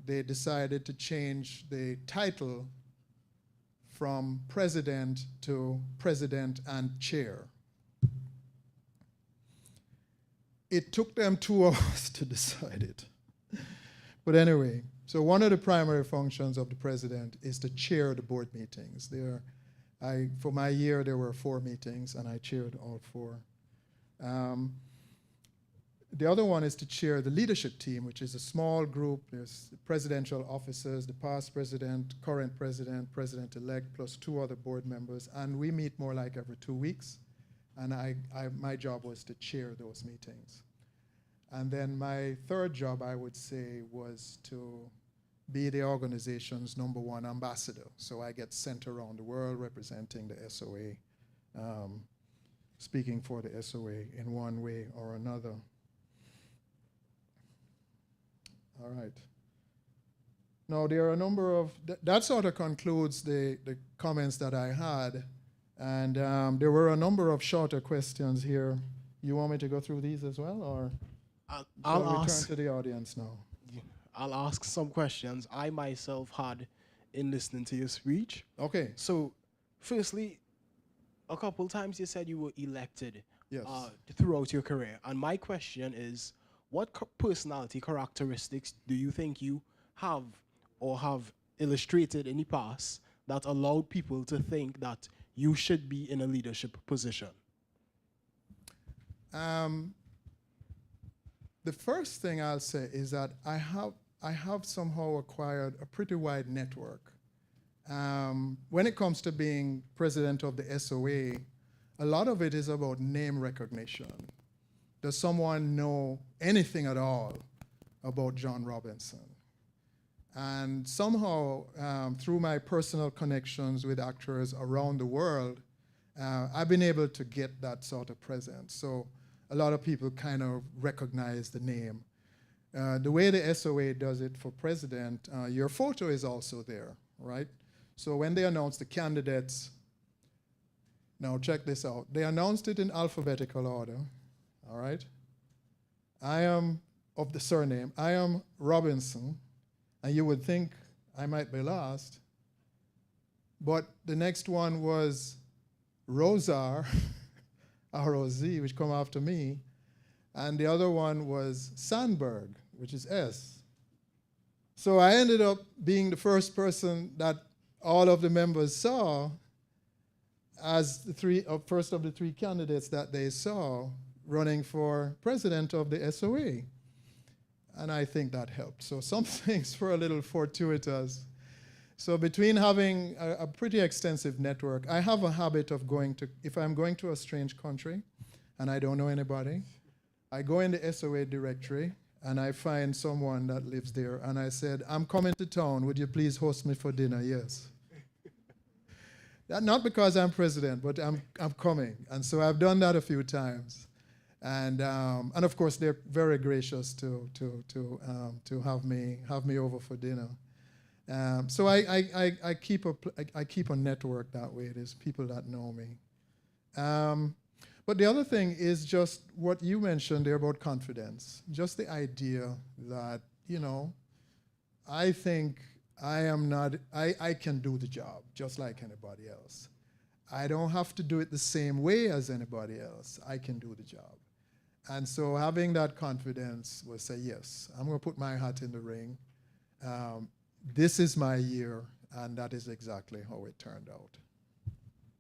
they decided to change the title from president to president and chair. It took them 2 hours to decide it. But anyway, so one of the primary functions of the president is to chair the board meetings. For my year, there were 4 meetings, and I chaired all 4. The other one is to chair the leadership team, which is a small group. There's the presidential officers, the past president, current president, president-elect, plus 2 other board members. And we meet more like every 2 weeks. And my job was to chair those meetings. And then my third job, I would say, was to be the organization's #1 ambassador. So I get sent around the world representing the SOA speaking for the SOA in one way or another. All right. Now, there are a number of, that sort of concludes the comments that I had. And there were a number of shorter questions here. You want me to go through these as well, or I'll shall we ask, turn to the audience now? I'll ask some questions I myself had in listening to your speech. Okay. So, firstly, a couple times you said you were elected Yes. throughout your career. And my question is, what personality characteristics do you think you have or have illustrated in the past that allowed people to think that you should be in a leadership position? The first thing I'll say is that I have somehow acquired a pretty wide network. When it comes to being president of the SOA, a lot of it is about name recognition. Does someone know anything at all about John Robinson? And somehow, through my personal connections with actuaries around the world, I've been able to get that sort of presence. So a lot of people kind of recognize the name. The way the SOA does it for president, your photo is also there, right? So when they announce the candidates, now check this out. They announced it in alphabetical order, all right? I am, of the surname, I am Robinson, and you would think I might be last, but the next one was Rosar, R-O-Z, which come after me, and the other one was Sandberg, which is S. So I ended up being the first person that all of the members saw as the first of the three candidates that they saw running for president of the SOA. And I think that helped. So some things were a little fortuitous. So between having a pretty extensive network, I have a habit of going to, if I'm going to a strange country and I don't know anybody, I go in the SOA directory and I find someone that lives there and I said, I'm coming to town, would you please host me for dinner? Yes. Not because I'm president, but I'm coming. And so I've done that a few times. And of course, they're very gracious to have me over for dinner. So I keep a network that way. There's people that know me. But the other thing is just what you mentioned there about confidence. Just the idea that, you know, I think I can do the job just like anybody else. I don't have to do it the same way as anybody else. I can do the job. And so having that confidence will say, yes, I'm going to put my hat in the ring. This is my year, and that is exactly how it turned out.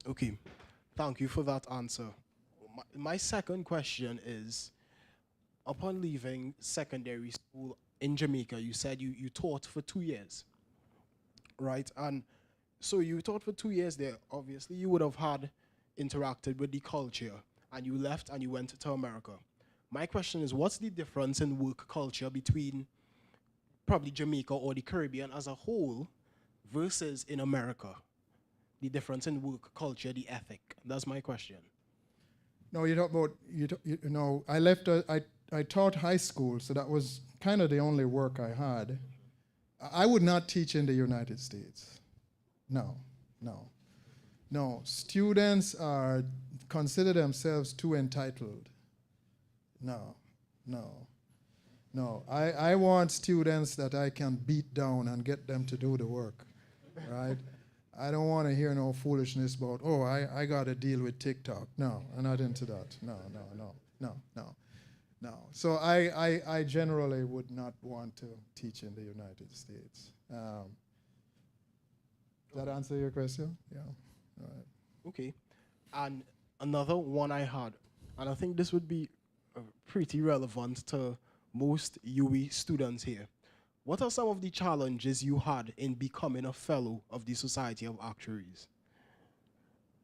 Okay, thank you for that answer. My second question is, upon leaving secondary school in Jamaica, you said you taught for 2 years, right? And so you taught for 2 years there. Obviously, you would have had interacted with the culture, and you left and you went to America. My question is, what's the difference in work culture between probably Jamaica or the Caribbean as a whole versus in America? The difference in work culture, the ethic. That's my question. No, you talk about, you know, I left, I taught high school, so that was kind of the only work I had. I would not teach in the United States. No, no, no. Students consider themselves too entitled. No, no, no. I want students that I can beat down and get them to do the work, right? I don't want to hear no foolishness about, oh, I got to deal with TikTok. No, I'm not into that. No, no, no, no, no, no. So I generally would not want to teach in the United States. Does that answer your question? Yeah. All right. Okay. And another one I had, and I think this would be pretty relevant to most UWI students here. What are some of the challenges you had in becoming a fellow of the Society of Actuaries?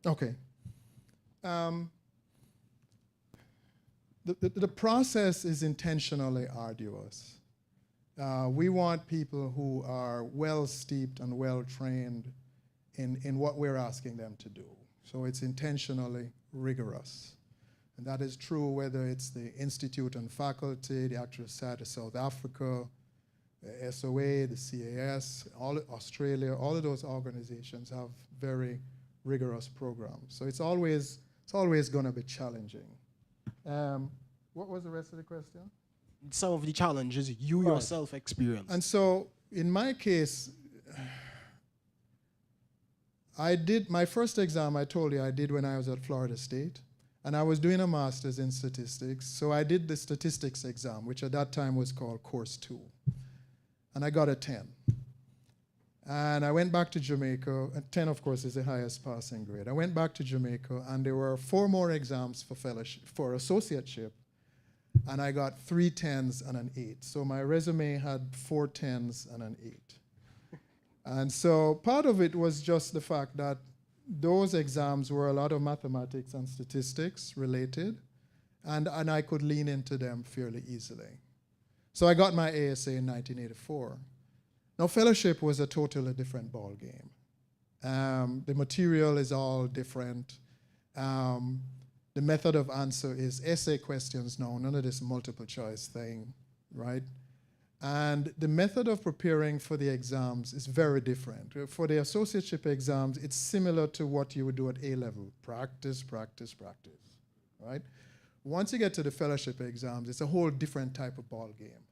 Okay. The process is intentionally arduous. We want people who are well steeped and well trained in what we're asking them to do. So it's intentionally rigorous. And that is true whether it's the Institute and Faculty, the Actuarial Society of South Africa, the SOA, the CAS, Australia, all of those organizations have very rigorous programs. So it's always going to be challenging. What was the rest of the question? Some of the challenges you yourself experienced. And so in my case, I did my first exam, I told you I did when I was at Florida State, and I was doing a master's in statistics. So I did the statistics exam, which at that time was called Course 2. And I got a 10. And I went back to Jamaica. 10, of course, is the highest passing grade. I went back to Jamaica, and there were 4 more exams for fellowship, for associateship, and I got 3 10s and an 8. So my resume had 4 10s and an 8. And so part of it was just the fact that those exams were a lot of mathematics and statistics related, and I could lean into them fairly easily. So I got my ASA in 1984. Now, fellowship was a totally different ball game. The material is all different. The method of answer is essay questions now, none of this multiple choice thing, right? And the method of preparing for the exams is very different. For the associateship exams, it's similar to what you would do at A-level. Practice, practice, practice, right? Once you get to the fellowship exams, it's a whole different type of ball game.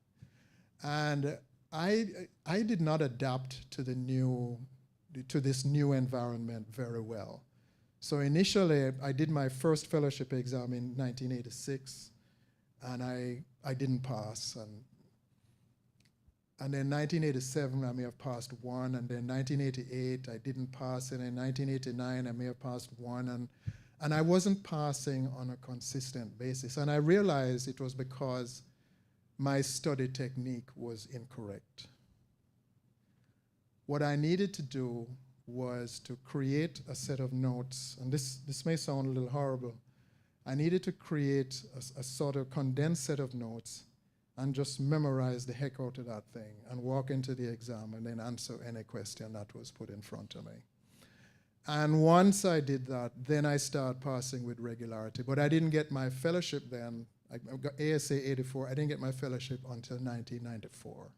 And I did not adapt to this new environment very well. So initially, I did my first fellowship exam in 1986, and I didn't pass. And then 1987, I may have passed 1, and then 1988, I didn't pass, and in 1989, I may have passed 1, and I wasn't passing on a consistent basis. And I realized it was because my study technique was incorrect. What I needed to do was to create a set of notes, and this may sound a little horrible. I needed to create a sort of condensed set of notes and just memorize the heck out of that thing and walk into the exam and then answer any question that was put in front of me. And once I did that, then I started passing with regularity. But I didn't get my fellowship then. I got ASA 84. I didn't get my fellowship until 1994.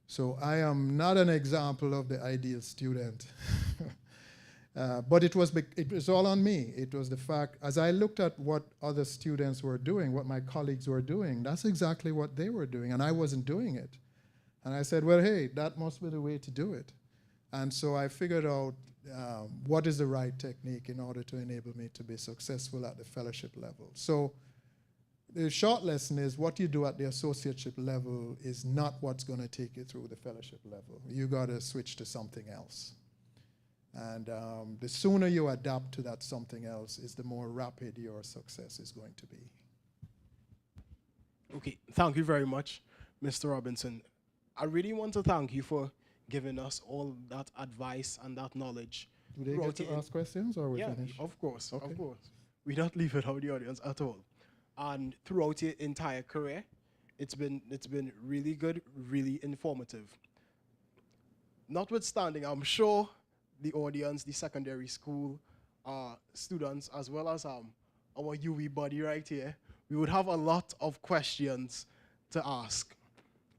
So I am not an example of the ideal student. But it was all on me. It was the fact, as I looked at what other students were doing, what my colleagues were doing, that's exactly what they were doing, and I wasn't doing it. And I said, well, hey, that must be the way to do it. And so I figured out what is the right technique in order to enable me to be successful at the fellowship level. So the short lesson is what you do at the associateship level is not what's going to take you through the fellowship level. You got to switch to something else. And the sooner you adapt to that something else is the more rapid your success is going to be. Okay, thank you very much, Mr. Robinson. I really want to thank you for giving us all that advice and that knowledge. Do they get to ask questions, or we finish? Of course, okay. Of course. We don't leave it out the audience at all. And throughout your entire career, it's been really good, really informative. Notwithstanding, I'm sure the audience, the secondary school students, as well as our UWI body right here, we would have a lot of questions to ask.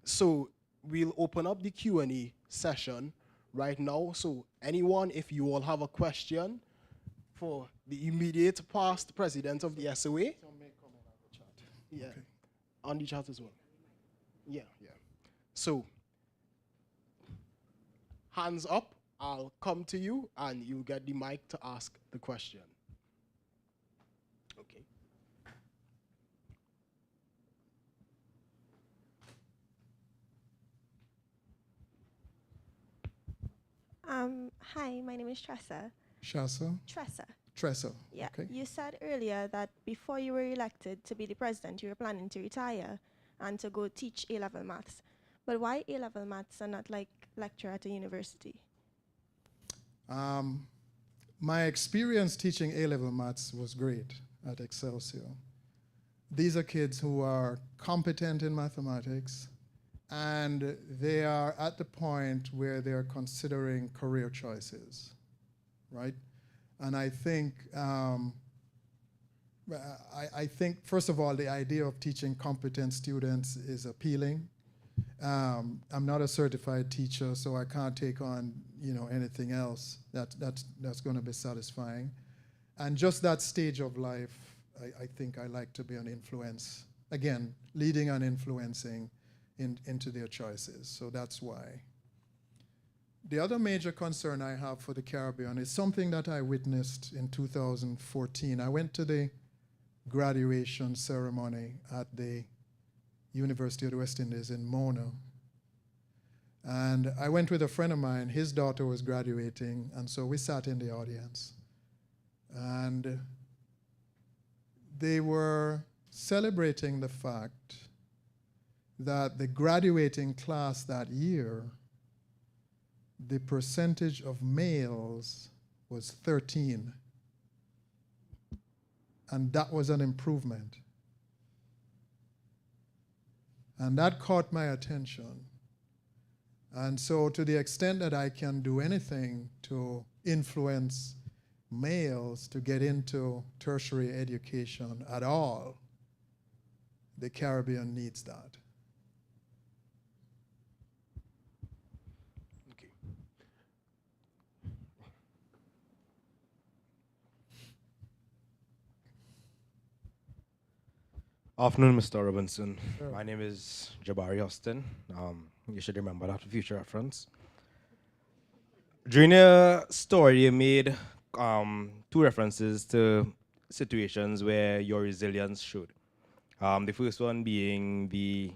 So we'll open up the Q&A session right now. So anyone, if you all have a question for the immediate past president of the SOA, yeah, okay. On the chat as well. Yeah. So hands up. I'll come to you and you'll get the mic to ask the question. Okay. Hi, my name is Tressa. Shasa? Tressa. Yeah. Okay. You said earlier that before you were elected to be the president, you were planning to retire and to go teach A-level maths. But why A-level maths and not like lecture at a university? My experience teaching A-level maths was great at Excelsior. These are kids who are competent in mathematics, and they are at the point where they're considering career choices, right? And I think I think, first of all, the idea of teaching competent students is appealing. I'm not a certified teacher, so I can't take on, anything else that's going to be satisfying. And just that stage of life, I think I like to be an influence. Again, leading and influencing into their choices. So that's why. The other major concern I have for the Caribbean is something that I witnessed in 2014. I went to the graduation ceremony at the University of the West Indies in Mona. And I went with a friend of mine. His daughter was graduating, and so we sat in the audience. And they were celebrating the fact that the graduating class that year, the percentage of males was 13. And that was an improvement. And that caught my attention. And so to the extent that I can do anything to influence males to get into tertiary education at all, the Caribbean needs that. Okay. Afternoon, Mr. Robinson. Sure. My name is Jabari Austin. You should remember that for future reference. During your story, you made two references to situations where your resilience showed. The first one being the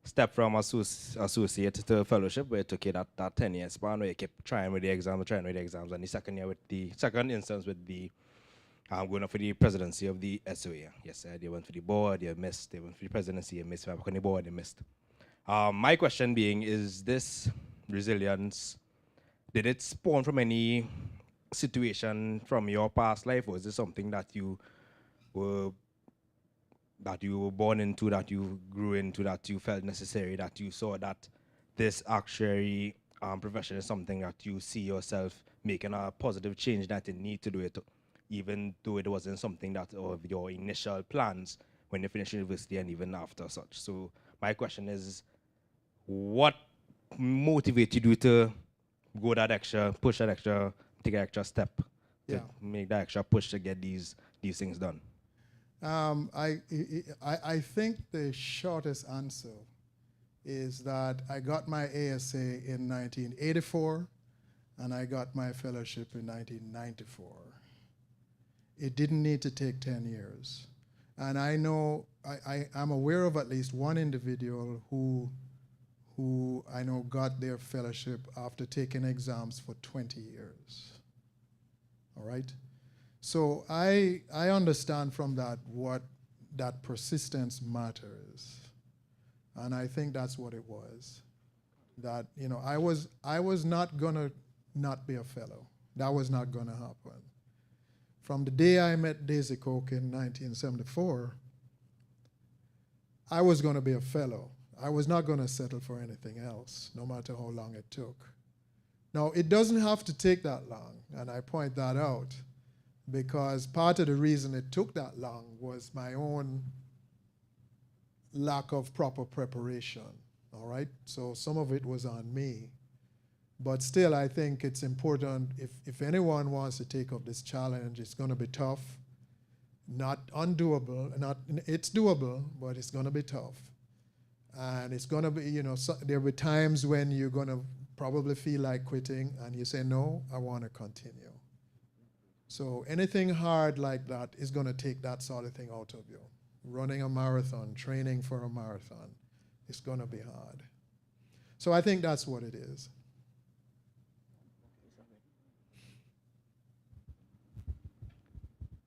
step from associate to fellowship, where it took you that 10-year span where you kept trying with the exams, and the second year with the second instance with the going up for the presidency of the SOA. Yes, sir, they went for the board, they missed. They went for the presidency, they missed. On the board, they missed. My question being, is this resilience, did it spawn from any situation from your past life, or is this something that you were born into, that you grew into, that you felt necessary, that you saw that this actuary profession is something that you see yourself making a positive change, that you need to do it, even though it wasn't something that of your initial plans when you finished university and even after such? So my question is, what motivated you to go that extra, push that extra, take an extra step to make that extra push to get these things done? I think the shortest answer is that I got my ASA in 1984 and I got my fellowship in 1994. It didn't need to take 10 years. And I know, I'm aware of at least one individual who I know got their fellowship after taking exams for 20 years. All right? So I understand from that what that persistence matters. And I think that's what it was. That, I was not gonna not be a fellow. That was not gonna happen. From the day I met Daisy Coke in 1974, I was gonna be a fellow. I was not gonna settle for anything else, no matter how long it took. Now, it doesn't have to take that long, and I point that out, because part of the reason it took that long was my own lack of proper preparation, all right? So some of it was on me. But still, I think it's important, if anyone wants to take up this challenge, it's gonna be tough, not undoable, it's doable, but it's gonna be tough. And it's gonna be, there'll be times when you're gonna probably feel like quitting and you say, no, I wanna continue. So anything hard like that is gonna take that sort of thing out of you. Running a marathon, training for a marathon, it's gonna be hard. So I think that's what it is.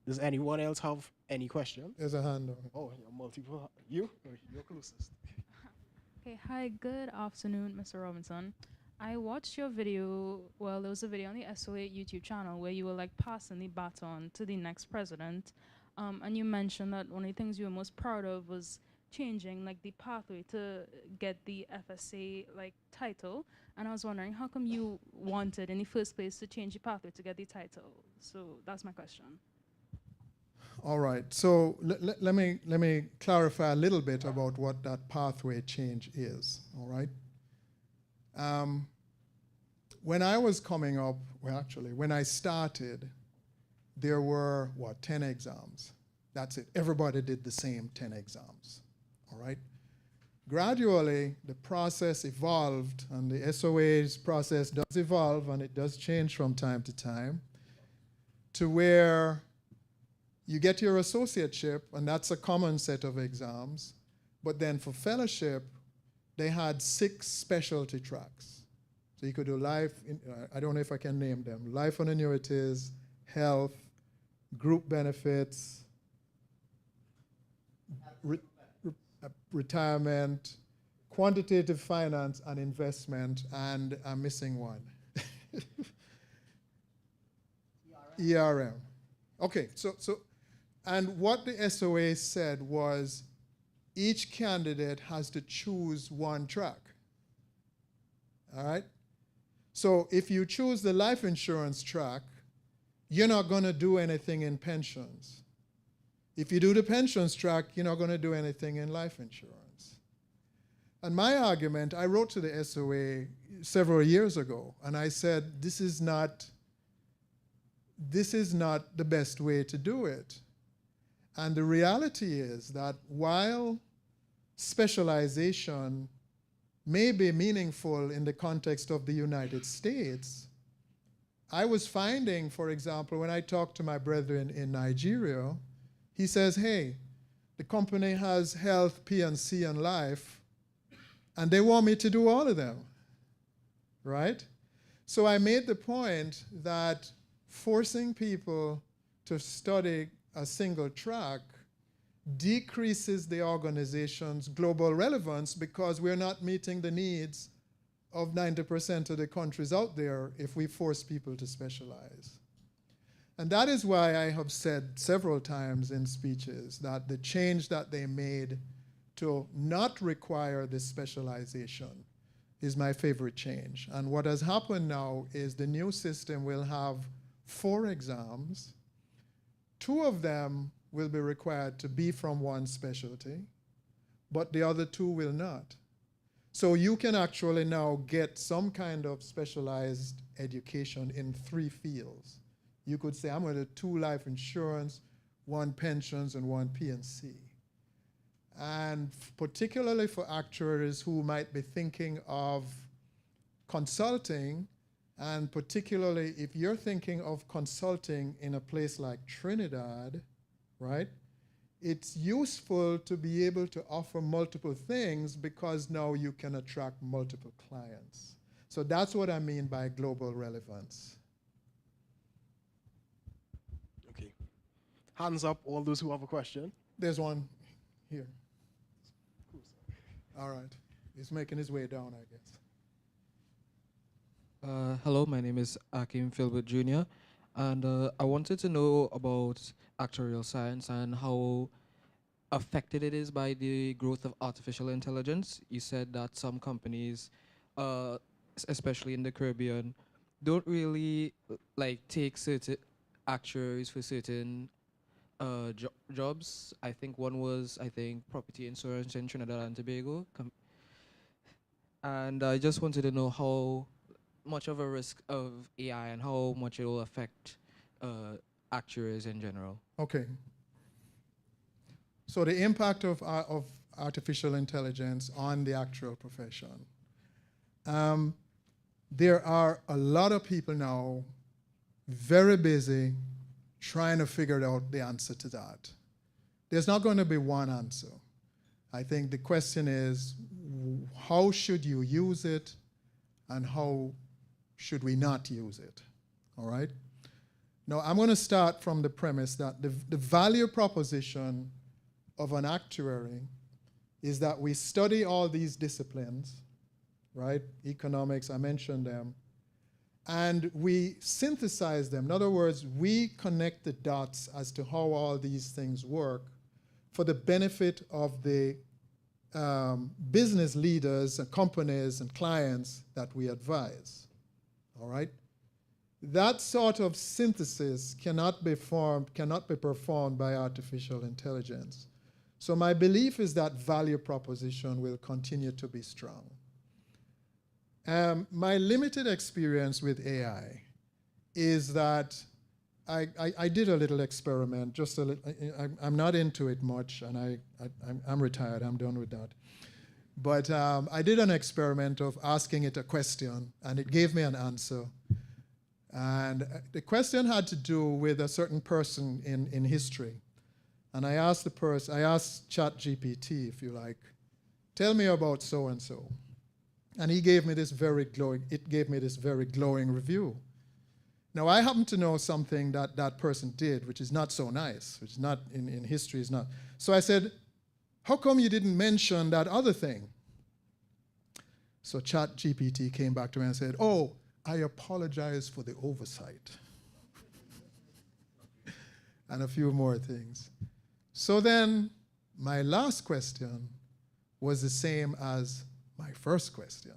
Does anyone else have any questions? There's a hand on. Oh, you're multiple. You're closest. Okay, hi, good afternoon, Mr. Robinson. I watched your video, well, there was a video on the SOA YouTube channel where you were like passing the baton to the next president. And you mentioned that one of the things you were most proud of was changing like the pathway to get the FSA like title. And I was wondering, how come you wanted in the first place to change the pathway to get the title? So that's my question. All right, so let me clarify a little bit about what that pathway change is, all right? When I was coming up, well, actually, when I started, there were, 10 exams. That's it. Everybody did the same 10 exams, all right? Gradually, the process evolved, and the SOA's process does evolve, and it does change from time to time, to where you get your associateship, and that's a common set of exams, but then for fellowship, they had 6 specialty tracks. So you could do life, I don't know if I can name them, life and annuities, health, group benefits, retirement, quantitative finance and investment, and I'm missing one. ERM. Okay, so, and what the SOA said was each candidate has to choose one track, all right? So if you choose the life insurance track, you're not gonna do anything in pensions. If you do the pensions track, you're not going to do anything in life insurance. And my argument, I wrote to the SOA several years ago, and I said, this is not the best way to do it. And the reality is that while specialization may be meaningful in the context of the United States, I was finding, for example, when I talked to my brethren in Nigeria, he says, hey, the company has health, P&C, and life, and they want me to do all of them, right? So I made the point that forcing people to study a single track decreases the organization's global relevance because we're not meeting the needs of 90% of the countries out there if we force people to specialize. And that is why I have said several times in speeches that the change that they made to not require this specialization is my favorite change. And what has happened now is the new system will have 4 exams. 2 of them will be required to be from one specialty, but the other 2 will not. So you can actually now get some kind of specialized education in 3 fields. You could say, I'm going to do 2 life insurance, 1 pensions, and 1 P&C. And particularly for actuaries who might be thinking of consulting, and particularly if you're thinking of consulting in a place like Trinidad, right? It's useful to be able to offer multiple things because now you can attract multiple clients. So that's what I mean by global relevance. Okay. Hands up, all those who have a question. There's one here. All right. He's making his way down, I guess. Hello, my name is Akim Philbert Jr. And I wanted to know about actuarial science and how affected it is by the growth of artificial intelligence. You said that some companies, especially in the Caribbean, don't really take certain actuaries for certain jobs. I think one was, property insurance in Trinidad and Tobago. And I just wanted to know how much of a risk of AI and how much it will affect actuaries in general. Okay. So the impact of artificial intelligence on the actuarial profession. There are a lot of people now very busy trying to figure out the answer to that. There's not going to be one answer. I think the question is, how should you use it and how should we not use it, all right? Now, I'm going to start from the premise that the value proposition of an actuary is that we study all these disciplines, right? Economics, I mentioned them, and we synthesize them. In other words, we connect the dots as to how all these things work for the benefit of the business leaders and companies and clients that we advise, all right? that sort of synthesis cannot be performed by artificial intelligence. So my belief is that value proposition will continue to be strong. My limited experience with AI is that I did a little experiment, just a little. I'm not into it much, and I'm retired. I'm done with that. But I did an experiment of asking it a question, and it gave me an answer. And the question had to do with a certain person in history. And I asked ChatGPT, if you like, tell me about so-and-so. And he gave me this very glowing review. Now, I happen to know something that that person did, which is not so nice, which is not in history is not. So I said, how come you didn't mention that other thing? So ChatGPT came back to me and said, oh, I apologize for the oversight. And a few more things. So then my last question was the same as my first question.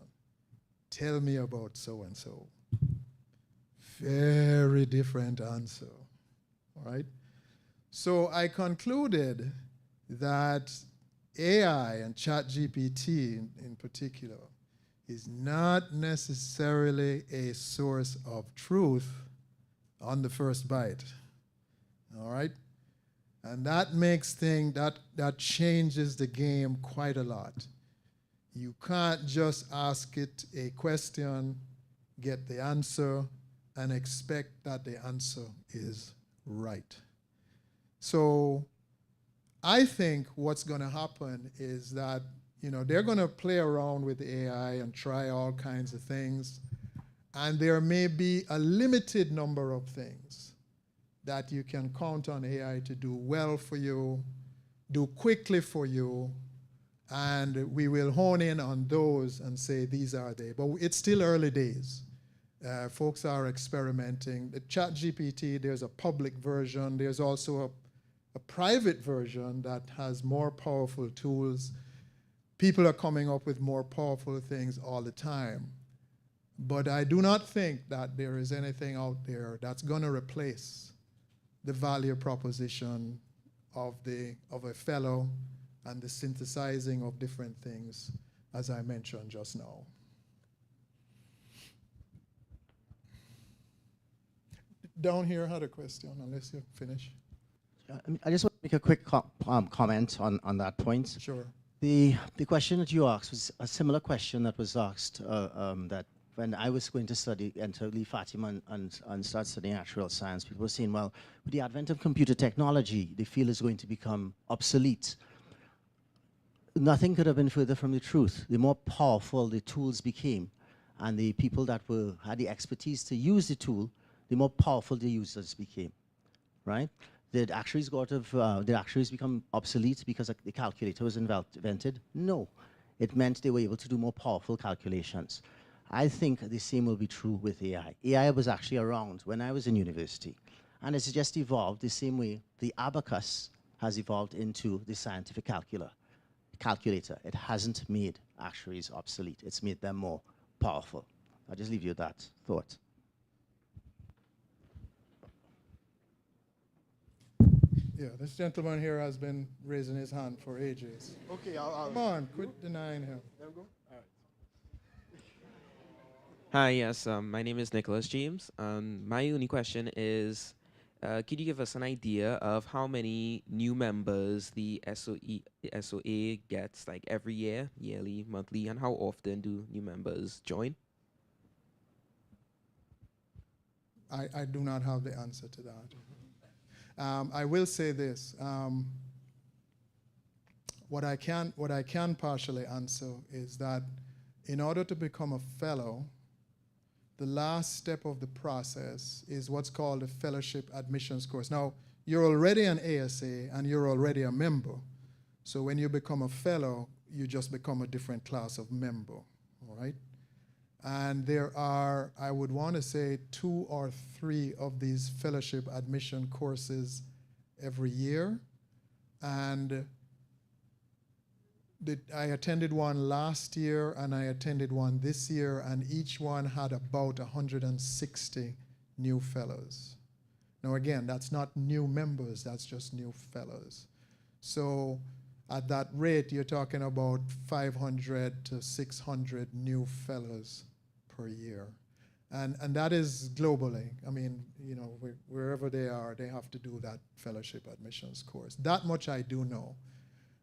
Tell me about so-and-so. Very different answer, all right? So I concluded that AI and ChatGPT in particular is not necessarily a source of truth on the first bite, all right? And that makes that changes the game quite a lot. You can't just ask it a question, get the answer, and expect that the answer is right. So I think what's going to happen is that they're going to play around with AI and try all kinds of things, and there may be a limited number of things that you can count on AI to do well for you, do quickly for you, and we will hone in on those and say these are they. But it's still early days. Folks are experimenting. The ChatGPT, there's a public version. There's also a private version that has more powerful tools. People are coming up with more powerful things all the time. But I do not think that there is anything out there that's going to replace the value proposition of a fellow and the synthesizing of different things, as I mentioned just now. Down here had a question, unless you finish. I just want to make a quick comment on that point. Sure. The question that you asked was a similar question that was asked that when I was going to leave Fatima and start studying actuarial science, people were saying, well, with the advent of computer technology, the field is going to become obsolete. Nothing could have been further from the truth. The more powerful the tools became, and the people that had the expertise to use the tool, the more powerful the users became, right? Did actuaries become obsolete because the calculator was invented? No. It meant they were able to do more powerful calculations. I think the same will be true with AI. AI was actually around when I was in university, and it's just evolved the same way the abacus has evolved into the scientific calculator. It hasn't made actuaries obsolete. It's made them more powerful. I'll just leave you with that thought. Yeah, this gentleman here has been raising his hand for ages. Okay, Come on, quit denying him. There we go. All right. Hi, yes, my name is Nicholas James. My only question is, could you give us an idea of how many new members the SOA gets, like every year, yearly, monthly, and how often do new members join? I do not have the answer to that. I will say this. What I can partially answer is that in order to become a fellow, the last step of the process is what's called a fellowship admissions course. Now, you're already an ASA and you're already a member. So when you become a fellow, you just become a different class of member, all right? And there are, I would want to say, 2 or 3 of these fellowship admission courses every year. And I attended one last year and I attended one this year, and each one had about 160 new fellows. Now again, that's not new members, that's just new fellows. So at that rate, you're talking about 500 to 600 new fellows per year. And that is globally. I mean, you know, wherever they are, they have to do that fellowship admissions course. That much I do know.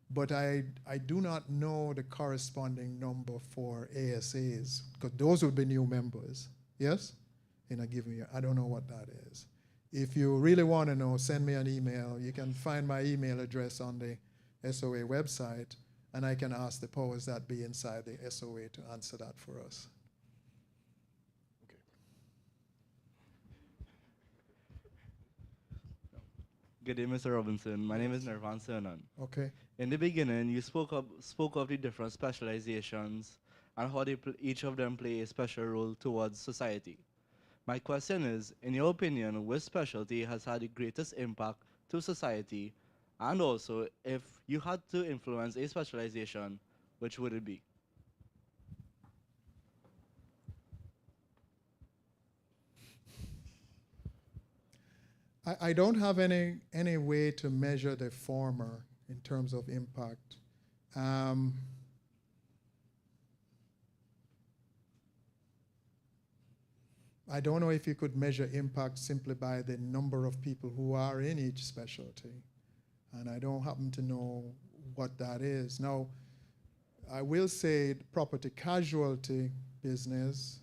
But I do not know the corresponding number for ASAs, because those would be new members, yes? In a given year. I don't know what that is. If you really want to know, send me an email. You can find my email address on the SOA website, and I can ask the powers that be inside the SOA to answer that for us. Good day, Mr. Robinson. My name is Nirvan Cernan. Okay. In the beginning, you spoke of the different specializations and how each of them play a special role towards society. My question is, in your opinion, which specialty has had the greatest impact to society? And also, if you had to influence a specialization, which would it be? I don't have any way to measure the former in terms of impact. I don't know if you could measure impact simply by the number of people who are in each specialty. And I don't happen to know what that is. Now, I will say the property casualty business,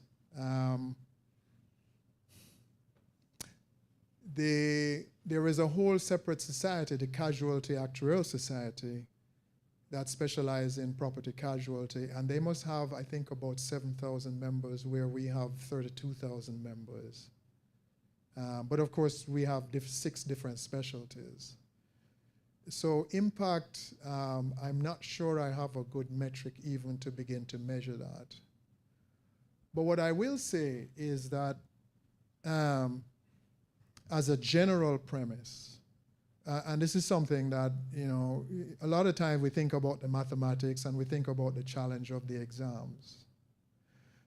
there is a whole separate society, the Casualty Actuarial Society, that specialize in property casualty, and they must have, I think, about 7,000 members, where we have 32,000 members. But of course, we have 6 different specialties. So impact, I'm not sure I have a good metric even to begin to measure that. But what I will say is that as a general premise, and this is something that, you know, a lot of time we think about the mathematics and we think about the challenge of the exams.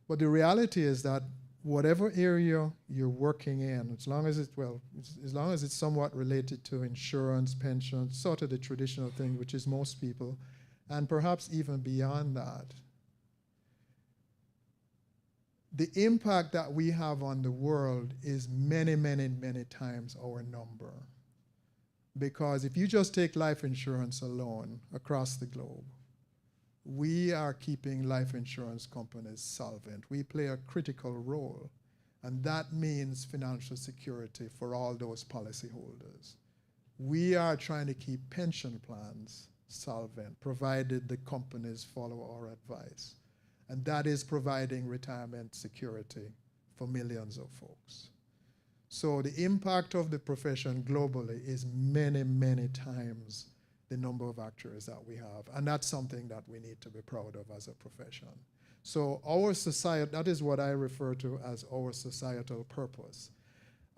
But the reality is that whatever area you're working in, as long as it's somewhat related to insurance, pension, sort of the traditional thing, which is most people, and perhaps even beyond that, the impact that we have on the world is many, many, many times our number. Because if you just take life insurance alone across the globe, we are keeping life insurance companies solvent. We play a critical role, and that means financial security for all those policyholders. We are trying to keep pension plans solvent, provided the companies follow our advice. And that is providing retirement security for millions of folks. So the impact of the profession globally is many, many times the number of actuaries that we have. And that's something that we need to be proud of as a profession. So our society, that is what I refer to as our societal purpose.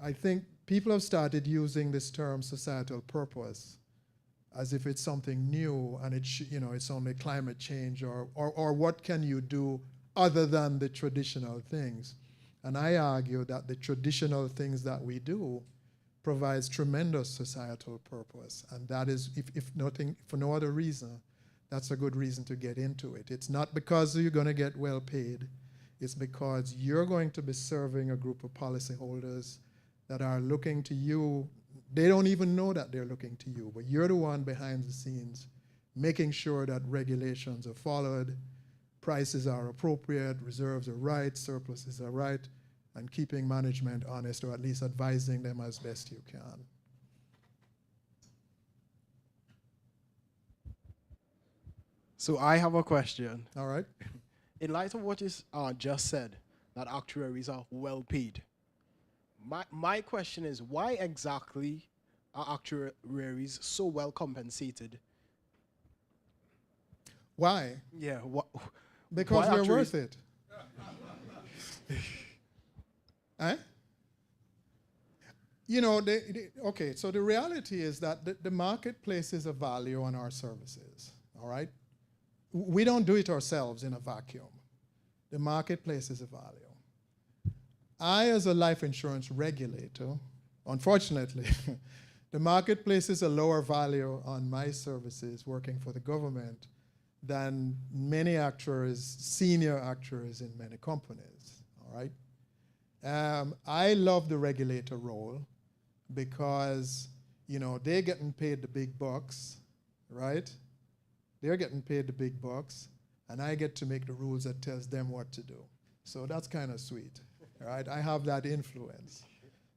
I think people have started using this term societal purpose as if it's something new and it's only climate change or what can you do other than the traditional things. And I argue that the traditional things that we do provides tremendous societal purpose. And that is, if nothing, for no other reason, that's a good reason to get into it. It's not because you're going to get well paid. It's because you're going to be serving a group of policyholders that are looking to you. They don't even know that they're looking to you, but you're the one behind the scenes making sure that regulations are followed, prices are appropriate, reserves are right, surpluses are right, and keeping management honest, or at least advising them as best you can. So I have a question. All right. In light of what is just said, that actuaries are well paid, my question is, why exactly are actuaries so well compensated? Why? Yeah. Because why we're worth it. Eh? You know, okay, so the reality is that the market places a value on our services, all right? We don't do it ourselves in a vacuum. The market places a value. I, as a life insurance regulator, unfortunately, the market places a lower value on my services working for the government than many actuaries, senior actuaries in many companies, all right? I love the regulator role because, you know, they're getting paid the big bucks, right? They're getting paid the big bucks, and I get to make the rules that tells them what to do. So that's kind of sweet, right? I have that influence.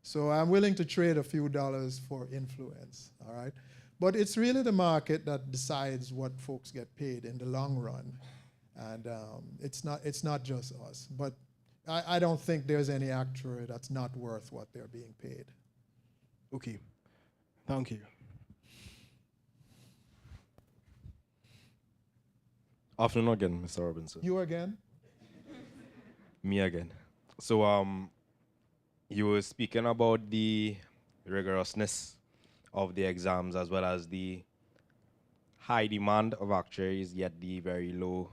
So I'm willing to trade a few dollars for influence, all right? But it's really the market that decides what folks get paid in the long run. And it's not just us. But I don't think there's any actuary that's not worth what they're being paid. Okay, thank you. Afternoon again, Mr. Robinson. You again? Me again. So you were speaking about the rigorousness of the exams as well as the high demand of actuaries, yet the very low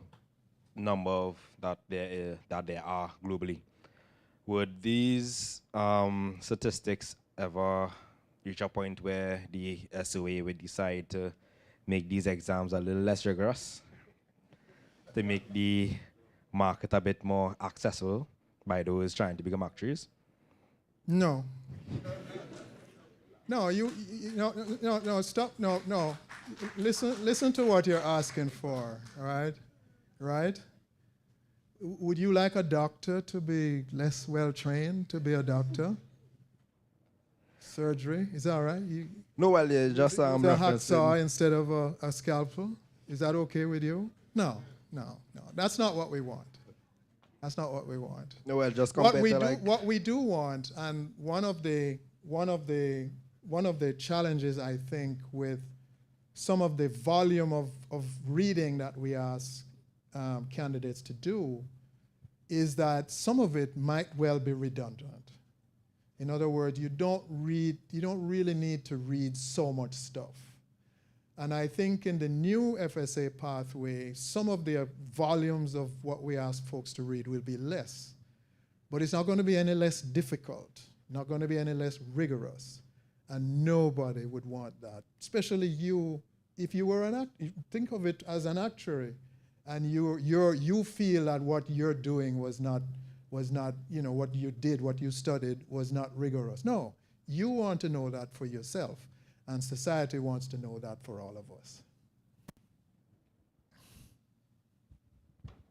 number of that there are globally. Would these statistics ever reach a point where the SOA would decide to make these exams a little less rigorous, to make the market a bit more accessible by those trying to become actuaries? No. No, no, stop, no. Listen to what you're asking for, all right? Right? Would you like a doctor to be less well-trained to be a doctor? Surgery, is that all right? No, well, yeah, just a hacksaw referencing. instead of a scalpel? Is that okay with you? No. That's not what we want. That's not what we want. No, well, just What we do want, and one of the challenges, I think, with some of the volume of reading that we ask candidates to do is that some of it might well be redundant. In other words, you don't really need to read so much stuff. And I think in the new FSA pathway, some of the volumes of what we ask folks to read will be less. But it's not going to be any less difficult, not going to be any less rigorous. And nobody would want that, especially you. If you were think of it as an actuary, and you feel that what you're doing was not, you know, what you did, what you studied was not rigorous. No, you want to know that for yourself. And society wants to know that for all of us.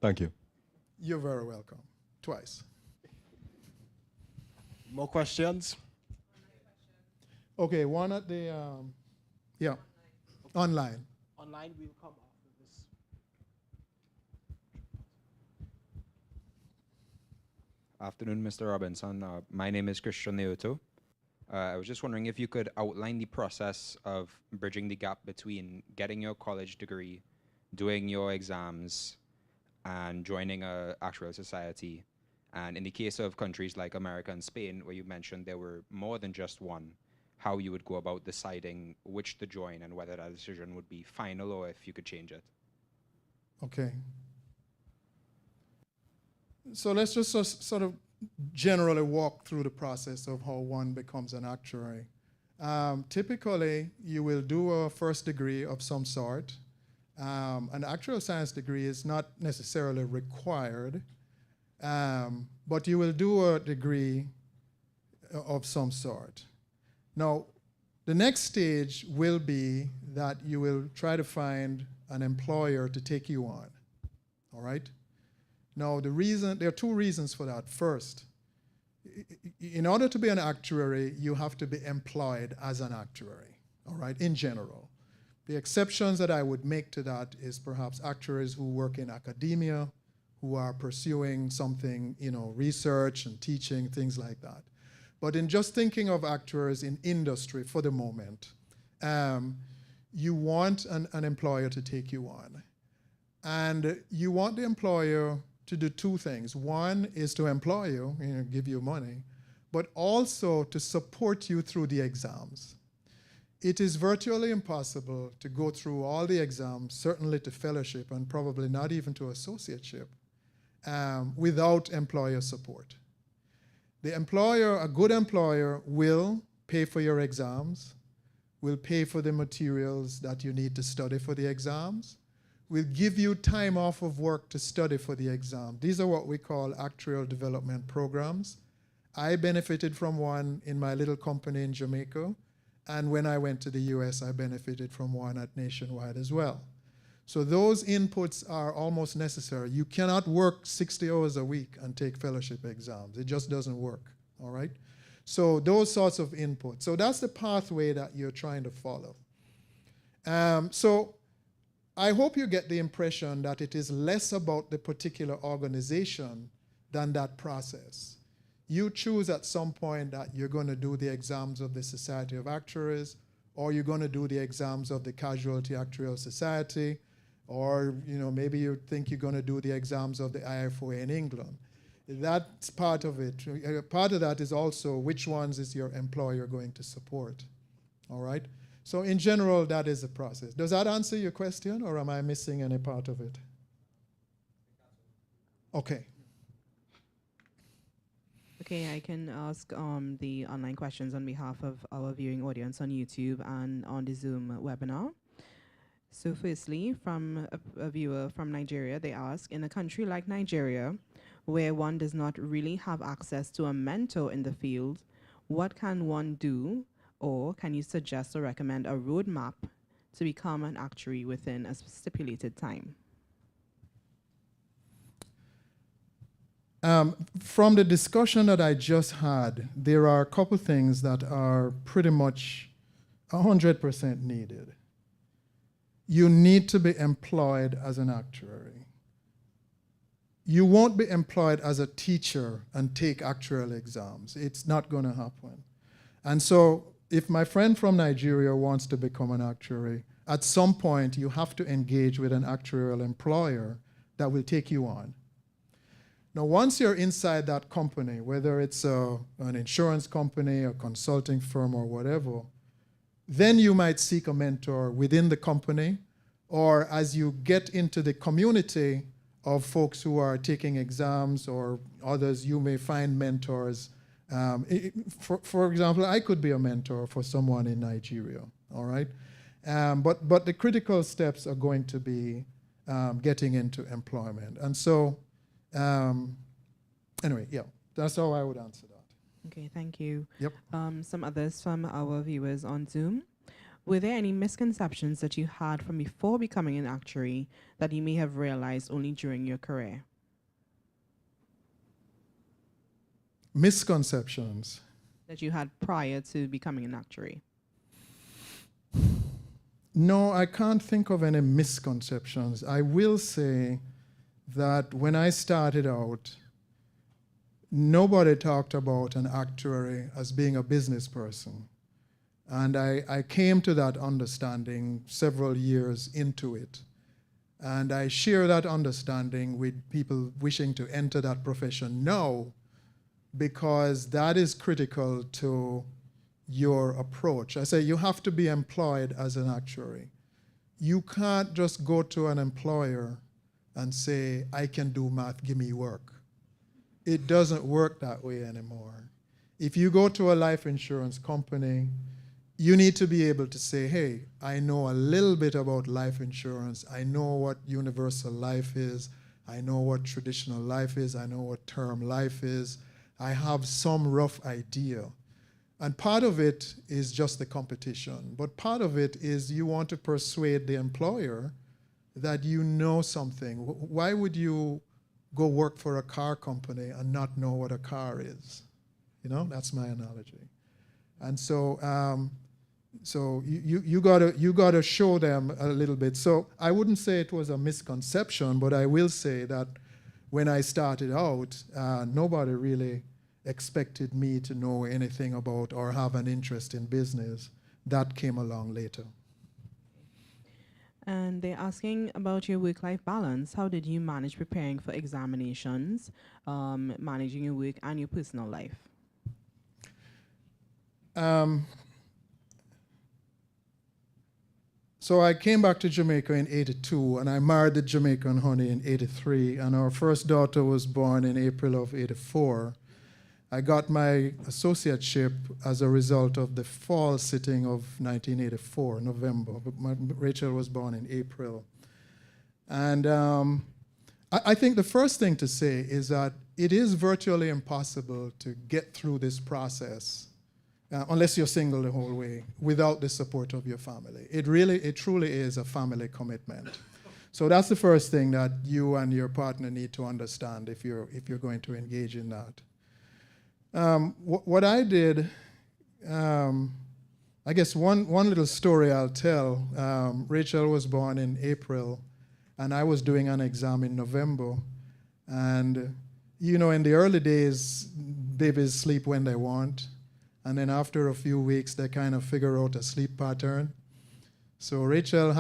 Thank you. You're very welcome. Twice. More questions? Okay, one at the, online. Online will come after this. Afternoon, Mr. Robinson. My name is Christian Neoto. I was just wondering if you could outline the process of bridging the gap between getting your college degree, doing your exams, and joining an actuarial society. And in the case of countries like America and Spain, where you mentioned there were more than just one, how you would go about deciding which to join and whether that decision would be final or if you could change it. Okay. So let's just sort of generally walk through the process of how one becomes an actuary. Typically, you will do a first degree of some sort. An actuarial science degree is not necessarily required, but you will do a degree of some sort. Now, the next stage will be that you will try to find an employer to take you on, all right? Now, there are two reasons for that. First, in order to be an actuary, you have to be employed as an actuary, all right, in general. The exceptions that I would make to that is perhaps actuaries who work in academia, who are pursuing something, you know, research and teaching, things like that. But in just thinking of actuaries in industry for the moment, you want an employer to take you on. And you want the employer to do two things. One is to employ you, give you money, but also to support you through the exams. It is virtually impossible to go through all the exams, certainly to fellowship and probably not even to associateship, without employer support. The employer, a good employer, will pay for your exams, will pay for the materials that you need to study for the exams, will give you time off of work to study for the exam. These are what we call actuarial development programs. I benefited from one in my little company in Jamaica, and when I went to the US, I benefited from one at Nationwide as well. So those inputs are almost necessary. You cannot work 60 hours a week and take fellowship exams. It just doesn't work, all right? So those sorts of inputs. So that's the pathway that you're trying to follow. So I hope you get the impression that it is less about the particular organization than that process. You choose at some point that you're going to do the exams of the Society of Actuaries, or you're going to do the exams of the Casualty Actuarial Society, or maybe you think you're going to do the exams of the IFOA in England. That's part of it. Part of that is also which ones is your employer going to support, all right? So in general, that is the process. Does that answer your question, or am I missing any part of it? Okay. Okay, I can ask the online questions on behalf of our viewing audience on YouTube and on the Zoom webinar. So firstly, from a viewer from Nigeria, they ask, in a country like Nigeria, where one does not really have access to a mentor in the field, what can one do, or can you suggest or recommend a roadmap to become an actuary within a stipulated time? From the discussion that I just had, there are a couple things that are pretty much 100% needed. You need to be employed as an actuary. You won't be employed as a teacher and take actuarial exams. It's not going to happen. And so if my friend from Nigeria wants to become an actuary, at some point you have to engage with an actuarial employer that will take you on. Now, once you're inside that company, whether it's an insurance company, a consulting firm, or whatever, then you might seek a mentor within the company, or as you get into the community of folks who are taking exams or others, you may find mentors. For example, I could be a mentor for someone in Nigeria, all right? But the critical steps are going to be getting into employment. And so, anyway, yeah, that's how I would answer that. Okay, thank you. Yep. Some others from our viewers on Zoom. Were there any misconceptions that you had from before becoming an actuary that you may have realized only during your career? Misconceptions that you had prior to becoming an actuary? No, I can't think of any misconceptions. I will say that when I started out, nobody talked about an actuary as being a business person. And I came to that understanding several years into it. And I share that understanding with people wishing to enter that profession now, because that is critical to your approach. I say you have to be employed as an actuary. You can't just go to an employer and say, I can do math, give me work. It doesn't work that way anymore. If you go to a life insurance company, you need to be able to say, hey, I know a little bit about life insurance. I know what universal life is. I know what traditional life is. I know what term life is. I have some rough idea. And part of it is just the competition. But part of it is you want to persuade the employer that you know something. Why would you go work for a car company and not know what a car is? You know, that's my analogy. And so, you gotta show them a little bit. So I wouldn't say it was a misconception, but I will say that when I started out, nobody really expected me to know anything about or have an interest in business. That came along later. And they're asking about your work-life balance. How did you manage preparing for examinations, managing your work and your personal life? So I came back to Jamaica in '82, and I married the Jamaican honey in '83, and our first daughter was born in April of '84. I got my associateship as a result of the fall sitting of 1984, November. Rachel was born in April. And I think the first thing to say is that it is virtually impossible to get through this process, unless you're single the whole way, without the support of your family. It truly is a family commitment. So that's the first thing that you and your partner need to understand if you're going to engage in that. What I did, I guess one little story I'll tell. Rachel was born in April, and I was doing an exam in November. And, you know, in the early days, babies sleep when they want. And then after a few weeks, they kind of figure out a sleep pattern. So Rachel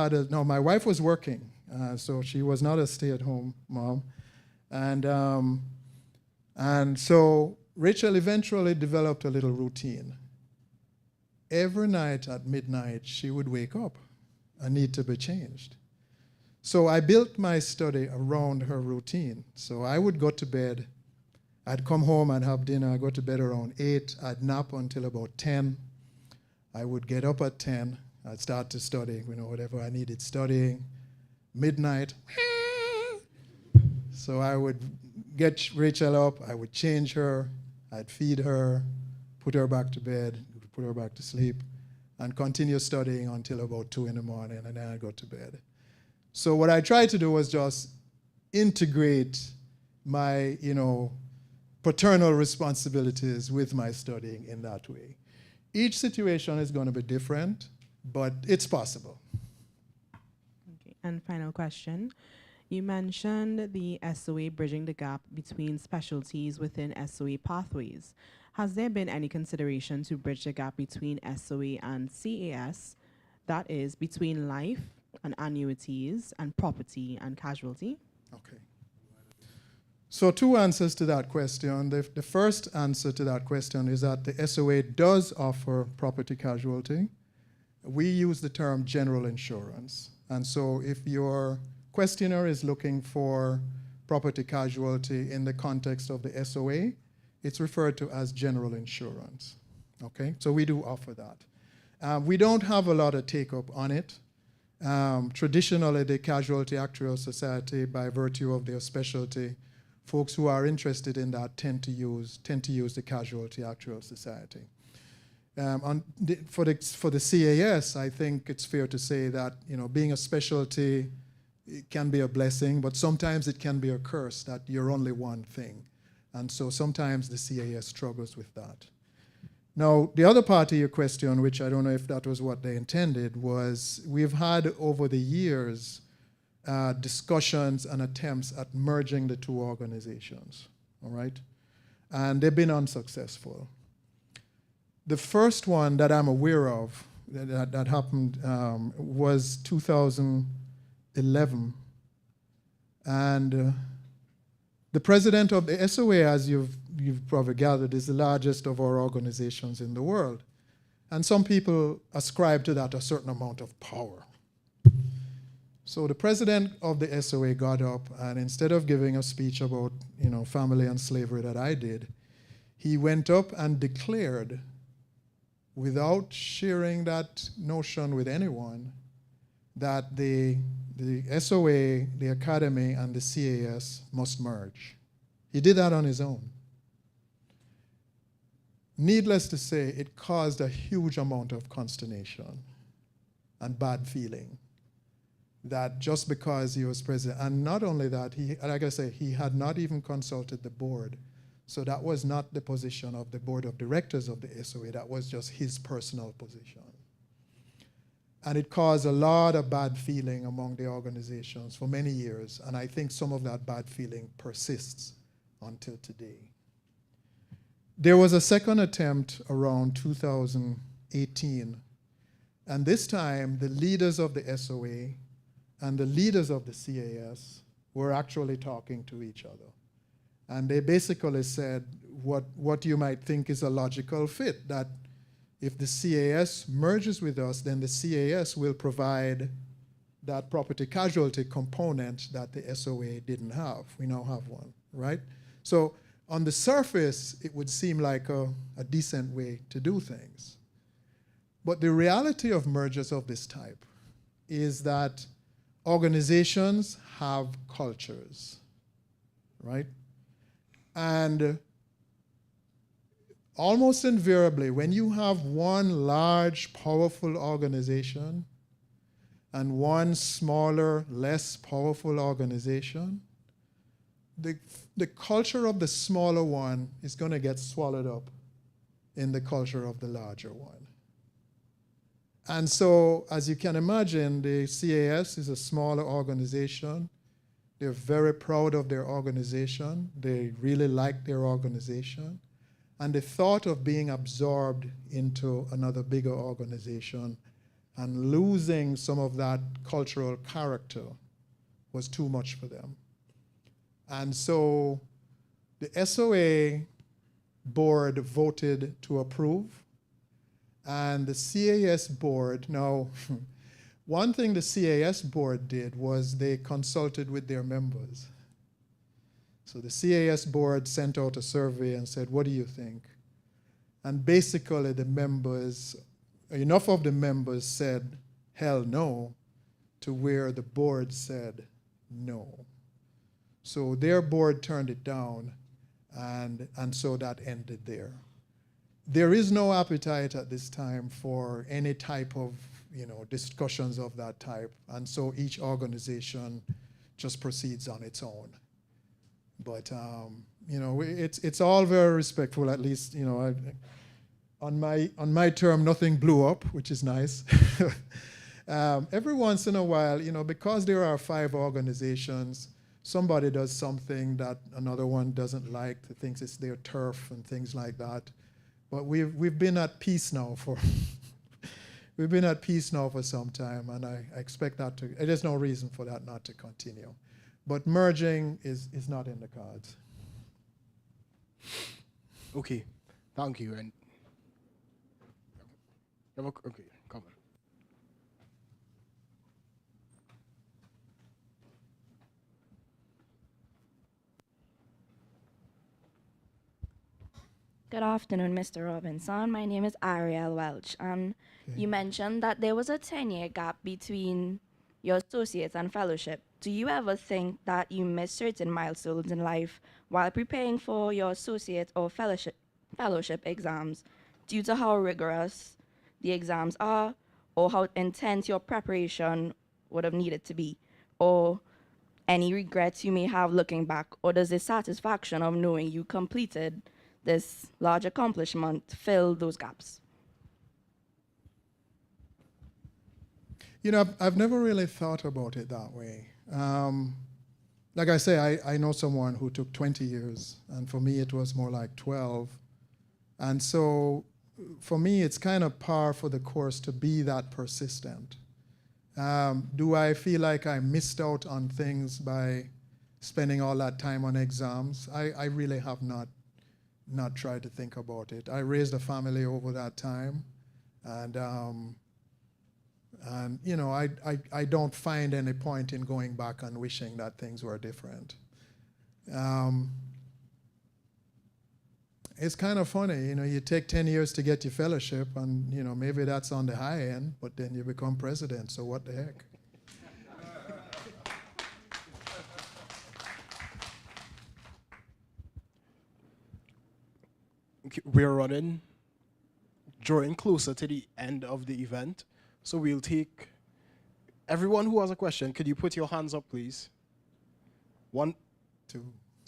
my wife was working, so she was not a stay-at-home mom. And so Rachel eventually developed a little routine. Every night at midnight, she would wake up and need to be changed. So I built my study around her routine. So I would go to bed. I'd come home and have dinner. I'd go to bed around 8. I'd nap until about 10. I would get up at 10. I'd start to study, whatever I needed studying. Midnight. So I would get Rachel up. I would change her. I'd feed her, put her back to bed, put her back to sleep, and continue studying until about 2 in the morning, and then I'd go to bed. So what I tried to do was just integrate my, paternal responsibilities with my studying in that way. Each situation is going to be different, but it's possible. Okay. And final question. You mentioned the SOA bridging the gap between specialties within SOA pathways. Has there been any consideration to bridge the gap between SOA and CAS, that is, between life and annuities and property and casualty? Okay. So 2 answers to that question. The first answer to that question is that the SOA does offer property casualty. We use the term general insurance. And so if your questioner is looking for property casualty in the context of the SOA, it's referred to as general insurance. Okay, so we do offer that. We don't have a lot of take-up on it. Traditionally, the Casualty Actuarial Society, by virtue of their specialty, folks who are interested in that tend to use the Casualty Actuarial Society. For the CAS, I think it's fair to say that being a specialty, it can be a blessing, but sometimes it can be a curse that you're only one thing. And so sometimes the CAS struggles with that. Now, the other part of your question, which I don't know if that was what they intended, was we've had over the years discussions and attempts at merging the 2 organizations, all right? And they've been unsuccessful. The first one that I'm aware of that happened was 2011, and the president of the SOA, as you've probably gathered, is the largest of our organizations in the world, and some people ascribe to that a certain amount of power. So the president of the SOA got up, and instead of giving a speech about family and slavery that I did, he went up and declared, without sharing that notion with anyone, that the SOA, the Academy, and the CAS must merge. He did that on his own. Needless to say, it caused a huge amount of consternation and bad feeling that just because he was president, and not only that, like I say, he had not even consulted the board. So that was not the position of the board of directors of the SOA, that was just his personal position. And it caused a lot of bad feeling among the organizations for many years, and I think some of that bad feeling persists until today. There was a second attempt around 2018, and this time the leaders of the SOA and the leaders of the CAS were actually talking to each other. And they basically said what you might think is a logical fit, that if the CAS merges with us, then the CAS will provide that property casualty component that the SOA didn't have. We now have one, right? So On the surface, it would seem like a decent way to do things. But the reality of mergers of this type is that organizations have cultures, right? And almost invariably, when you have one large, powerful organization and one smaller, less powerful organization, the culture of the smaller one is going to get swallowed up in the culture of the larger one. And so, as you can imagine, the CAS is a smaller organization. They're very proud of their organization. They really like their organization. And the thought of being absorbed into another bigger organization and losing some of that cultural character was too much for them. And so the SOA board voted to approve, and the CAS board, now, one thing the CAS board did was they consulted with their members. So the CAS board sent out a survey and said, what do you think? And basically the members, enough of the members said, hell no, to where the board said no. So their board turned it down, and so that ended there. There is no appetite at this time for any type of, discussions of that type, and so each organization just proceeds on its own. But it's all very respectful. At least on my term, nothing blew up, which is nice. Every once in a while, because there are 5 organizations, somebody does something that another one doesn't like, thinks it's their turf and things like that. But we've been at peace now for we've been at peace now for some time, and I expect that to. There's no reason for that not to continue. But merging is not in the cards. Okay, thank you. And okay, come on. Good afternoon, Mr. Robinson. My name is Ariel Welch, and you mentioned that there was a 10-year gap between your associates and fellowship. Do you ever think that you missed certain milestones in life while preparing for your associate or fellowship exams due to how rigorous the exams are, or how intense your preparation would have needed to be, or any regrets you may have looking back, or does the satisfaction of knowing you completed this large accomplishment fill those gaps? I've never really thought about it that way. Like I say, I know someone who took 20 years, and for me it was more like 12. And so for me, it's kind of par for the course to be that persistent. Do I feel like I missed out on things by spending all that time on exams? I really have not tried to think about it. I raised a family over that time, and I don't find any point in going back and wishing that things were different. It's kind of funny, you take 10 years to get your fellowship, and maybe that's on the high end, but then you become president, so what the heck? We're drawing closer to the end of the event, so we'll take everyone who has a question. Could you put your hands up, please? 1,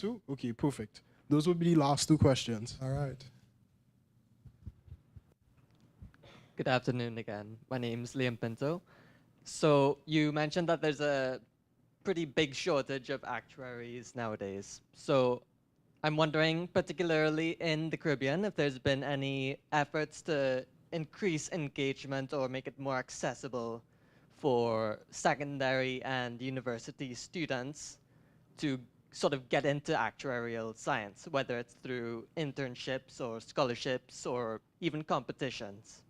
2. Okay, perfect. Those would be the last 2 questions. All right. Good afternoon again. My name's Liam Pinto. So you mentioned that there's a pretty big shortage of actuaries nowadays. So I'm wondering, particularly in the Caribbean, if there's been any efforts to increase engagement or make it more accessible for secondary and university students to sort of get into actuarial science, whether it's through internships or scholarships or even competitions.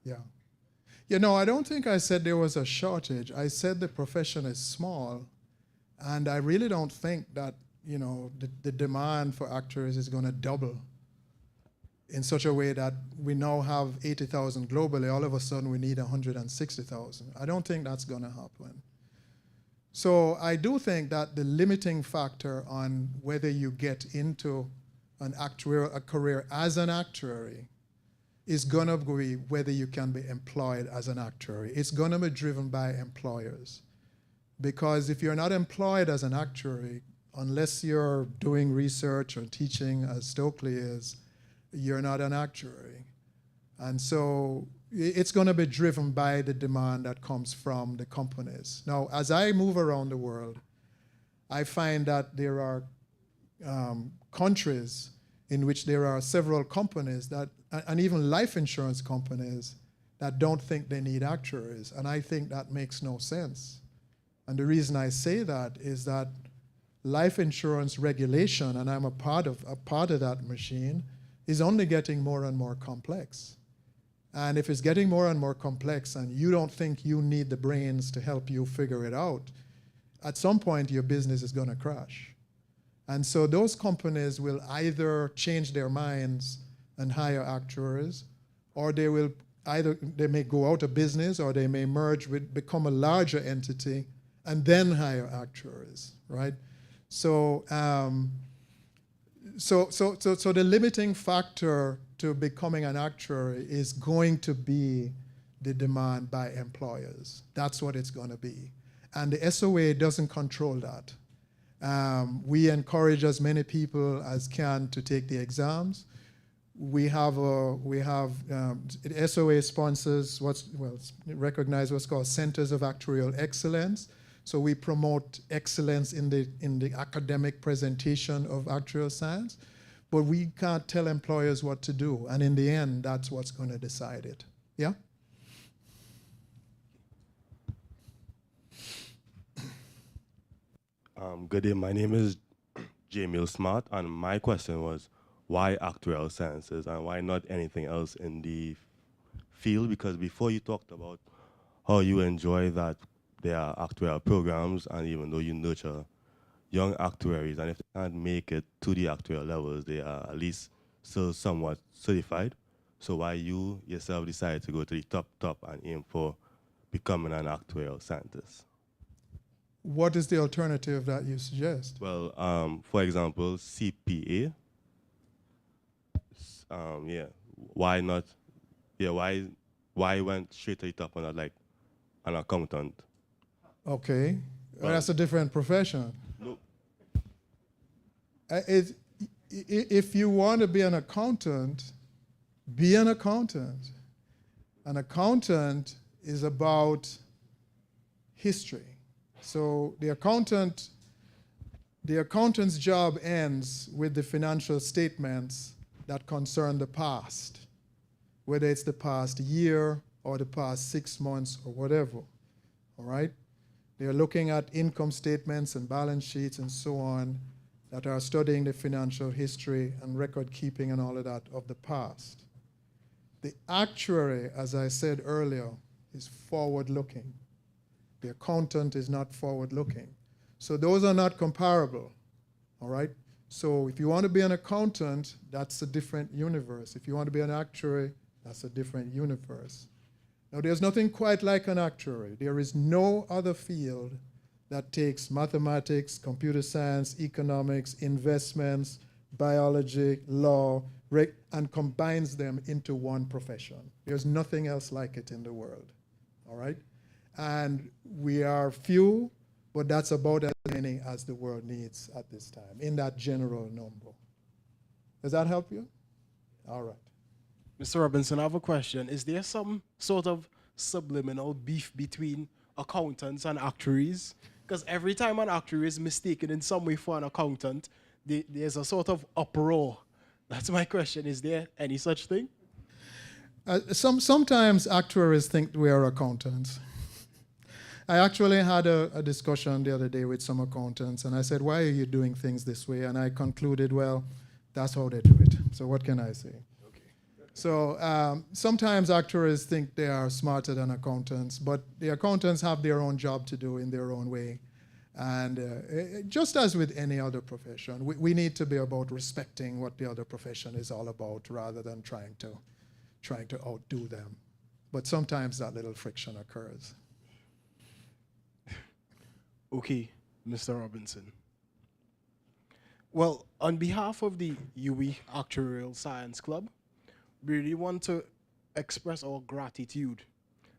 Yeah. I don't think I said there was a shortage. I said the profession is small, and I really don't think that the demand for actuaries is going to double in such a way that we now have 80,000 globally. All of a sudden, we need 160,000. I don't think that's going to happen. So I do think that the limiting factor on whether you get into a career as an actuary is going to be whether you can be employed as an actuary. It's going to be driven by employers. Because if you're not employed as an actuary, unless you're doing research or teaching, as Stokely is, you're not an actuary. And so it's going to be driven by the demand that comes from the companies. Now, as I move around the world, I find that there are countries in which there are several companies that, and even life insurance companies, that don't think they need actuaries. And I think that makes no sense. And the reason I say that is that life insurance regulation, and I'm a part of that machine, is only getting more and more complex. And if it's getting more and more complex and you don't think you need the brains to help you figure it out, at some point your business is going to crash. And so those companies will either change their minds and hire actuaries, or they may go out of business, or they may merge with, become a larger entity, and then hire actuaries, right? So, so the limiting factor to becoming an actuary is going to be the demand by employers. That's what it's going to be. And the SOA doesn't control that. We encourage as many people as can to take the exams. The SOA sponsors recognize what's called Centers of Actuarial Excellence. So we promote excellence in the academic presentation of actuarial science, but we can't tell employers what to do. And in the end, that's what's going to decide it. Yeah? Good day, my name is Jamil Smart, and my question was, why actuarial sciences and why not anything else in the field? Because before you talked about how you enjoy that there are actuarial programs, and even though you nurture young actuaries, and if they can't make it to the actuarial levels, they are at least still somewhat certified. So why you yourself decided to go to the top and aim for becoming an actuarial scientist? What is the alternative that you suggest? Well, for example, CPA. Why not? Yeah, why went straight to the top and not like an accountant? Okay, well, that's a different profession. No. If you want to be an accountant, be an accountant. An accountant is about history. So the accountant's job ends with the financial statements that concern the past, whether it's the past year or the past 6 months or whatever, all right? They're looking at income statements and balance sheets and so on that are studying the financial history and record keeping and all of that of the past. The actuary, as I said earlier, is forward-looking. The accountant is not forward-looking. So those are not comparable, all right? So if you want to be an accountant, that's a different universe. If you want to be an actuary, that's a different universe. Now, there's nothing quite like an actuary. There is no other field that takes mathematics, computer science, economics, investments, biology, law, and combines them into one profession. There's nothing else like it in the world, all right? And we are few, but that's about as many as the world needs at this time, in that general number. Does that help you? All right. Mr. Robinson, I have a question. Is there some sort of subliminal beef between accountants and actuaries? Because every time an actuary is mistaken in some way for an accountant, there's a sort of uproar. That's my question. Is there any such thing? Sometimes actuaries think we are accountants. I actually had a discussion the other day with some accountants, and I said, why are you doing things this way? And I concluded, well, that's how they do it. So what can I say? So sometimes actuaries think they are smarter than accountants, but the accountants have their own job to do in their own way. And just as with any other profession, we need to be about respecting what the other profession is all about rather than trying to outdo them. But sometimes that little friction occurs. Okay, Mr. Robinson. Well, on behalf of the UWI Actuarial Science Club, we really want to express our gratitude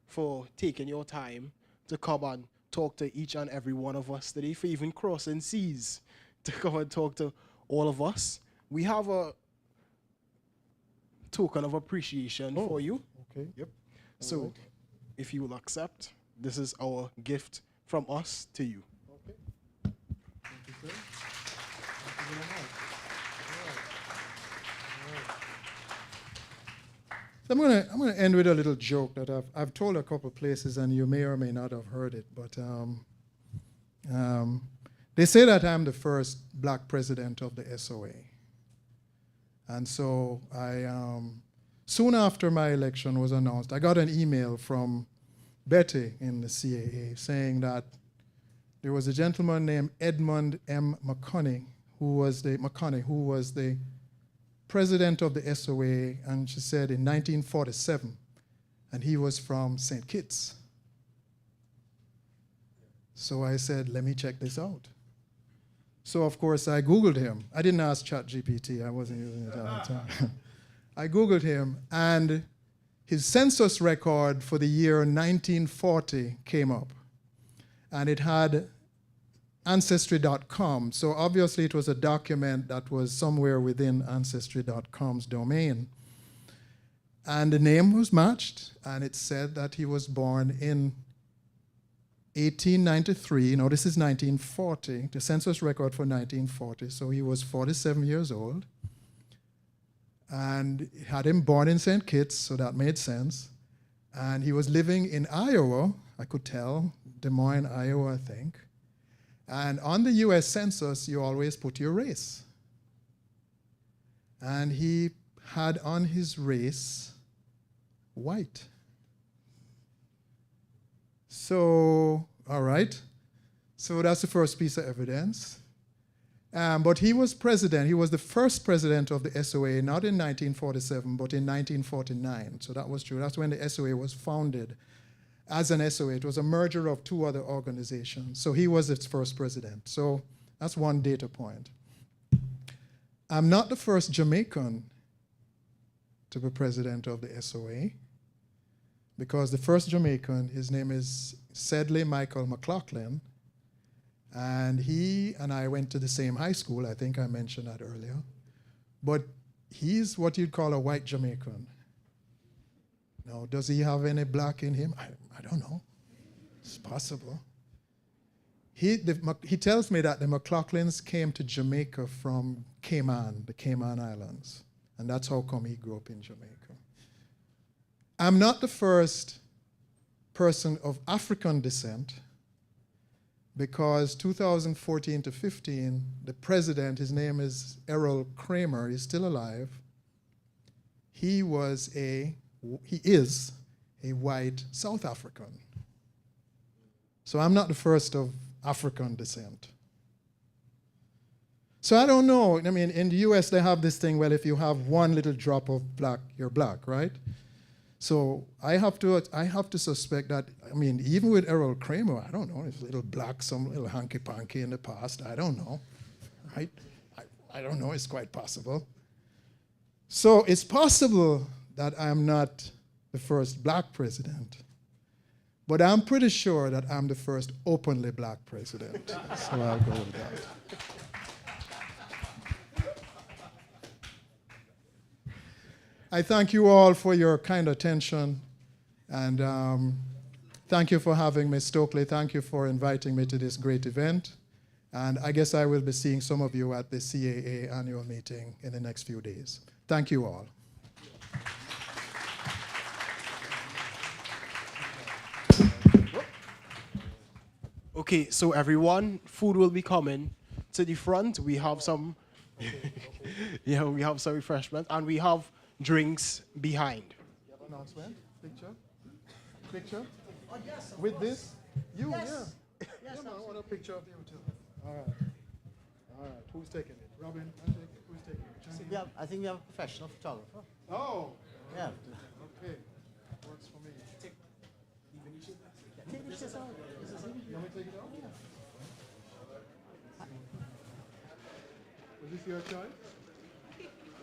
for taking your time to come and talk to each and every one of us today, for even crossing seas to come and talk to all of us. We have a token of appreciation for you. Okay. Yep. So, if you will accept, this is our gift from us to you. Okay. Thank you, sir. Thank you very much. So I'm gonna end with a little joke that I've told a couple places, and you may or may not have heard it, but they say that I'm the first black president of the SOA. And so soon after my election was announced, I got an email from Betty in the CAA saying that there was a gentleman named Edmund M. McConney, who was the president of the SOA, and she said in 1947, and he was from St. Kitts. So I said, let me check this out. So of course I Googled him. I didn't ask ChatGPT, I wasn't using it at the time. I Googled him, and his census record for the year 1940 came up. And it had Ancestry.com, so obviously it was a document that was somewhere within Ancestry.com's domain. And the name was matched, and it said that he was born in 1893. No, this is 1940, the census record for 1940, so he was 47 years old. And had him born in St. Kitts, so that made sense. And he was living in Iowa, I could tell, Des Moines, Iowa, I think. And on the US Census, you always put your race. And he had on his race white. So, all right. So that's the first piece of evidence. But he was president. He was the first president of the SOA, not in 1947, but in 1949. So that was true. That's when the SOA was founded. As an SOA, it was a merger of two other organizations. So he was its first president. So that's one data point. I'm not the first Jamaican to be president of the SOA, because the first Jamaican, his name is Sedley Michael McLaughlin, and he and I went to the same high school. I think I mentioned that earlier. But he's what you'd call a white Jamaican. Now, does he have any black in him? I don't know. It's possible. He tells me that the McLaughlins came to Jamaica from Cayman, the Cayman Islands. And that's how come he grew up in Jamaica. I'm not the first person of African descent, because 2014 to 15, the president, his name is Errol Kramer, he's still alive. He is a white South African. So I'm not the first of African descent. So I don't know. I mean, in the US, they have this thing, well, if you have one little drop of black, you're black, right? So I have to suspect that, I mean, even with Errol Kramer, I don't know, if a little black, some little hanky-panky in the past, I don't know, right? I don't know, it's quite possible. So it's possible that I'm not the first black president, but I'm pretty sure that I'm the first openly black president. So I'll go with that. I thank you all for your kind attention, and thank you for having me, Stokely. Thank you for inviting me to this great event. And I guess I will be seeing some of you at the CAA annual meeting in the next few days. Thank you all. Okay, so everyone, food will be coming to the front. We have some, yeah, we have some refreshments, and we have drinks behind. You have an announcement? Picture? Picture? Oh, yes. With this? You, yes. Yeah. Yeah, man, I want a picture of you too. All right. All right. Who's taking it? Robin, I take it. Who's taking it? I think we have a professional photographer. Oh. Yeah. Okay. Works for me. Take the shit out. You want me to take it out? Yeah. Was this your choice?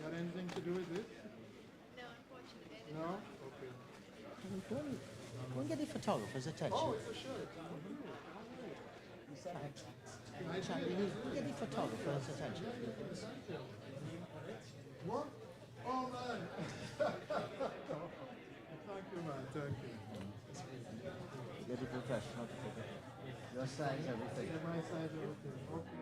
Got anything to do with this? No, unfortunately. No? Okay. Go and get the photographer's attention. Oh, it's a shirt. Get the photographer's attention. What? Oh, man. Thank you, man. Thank you. Get the professional photographer. Your size, everything. Yeah, my size, everything. Okay.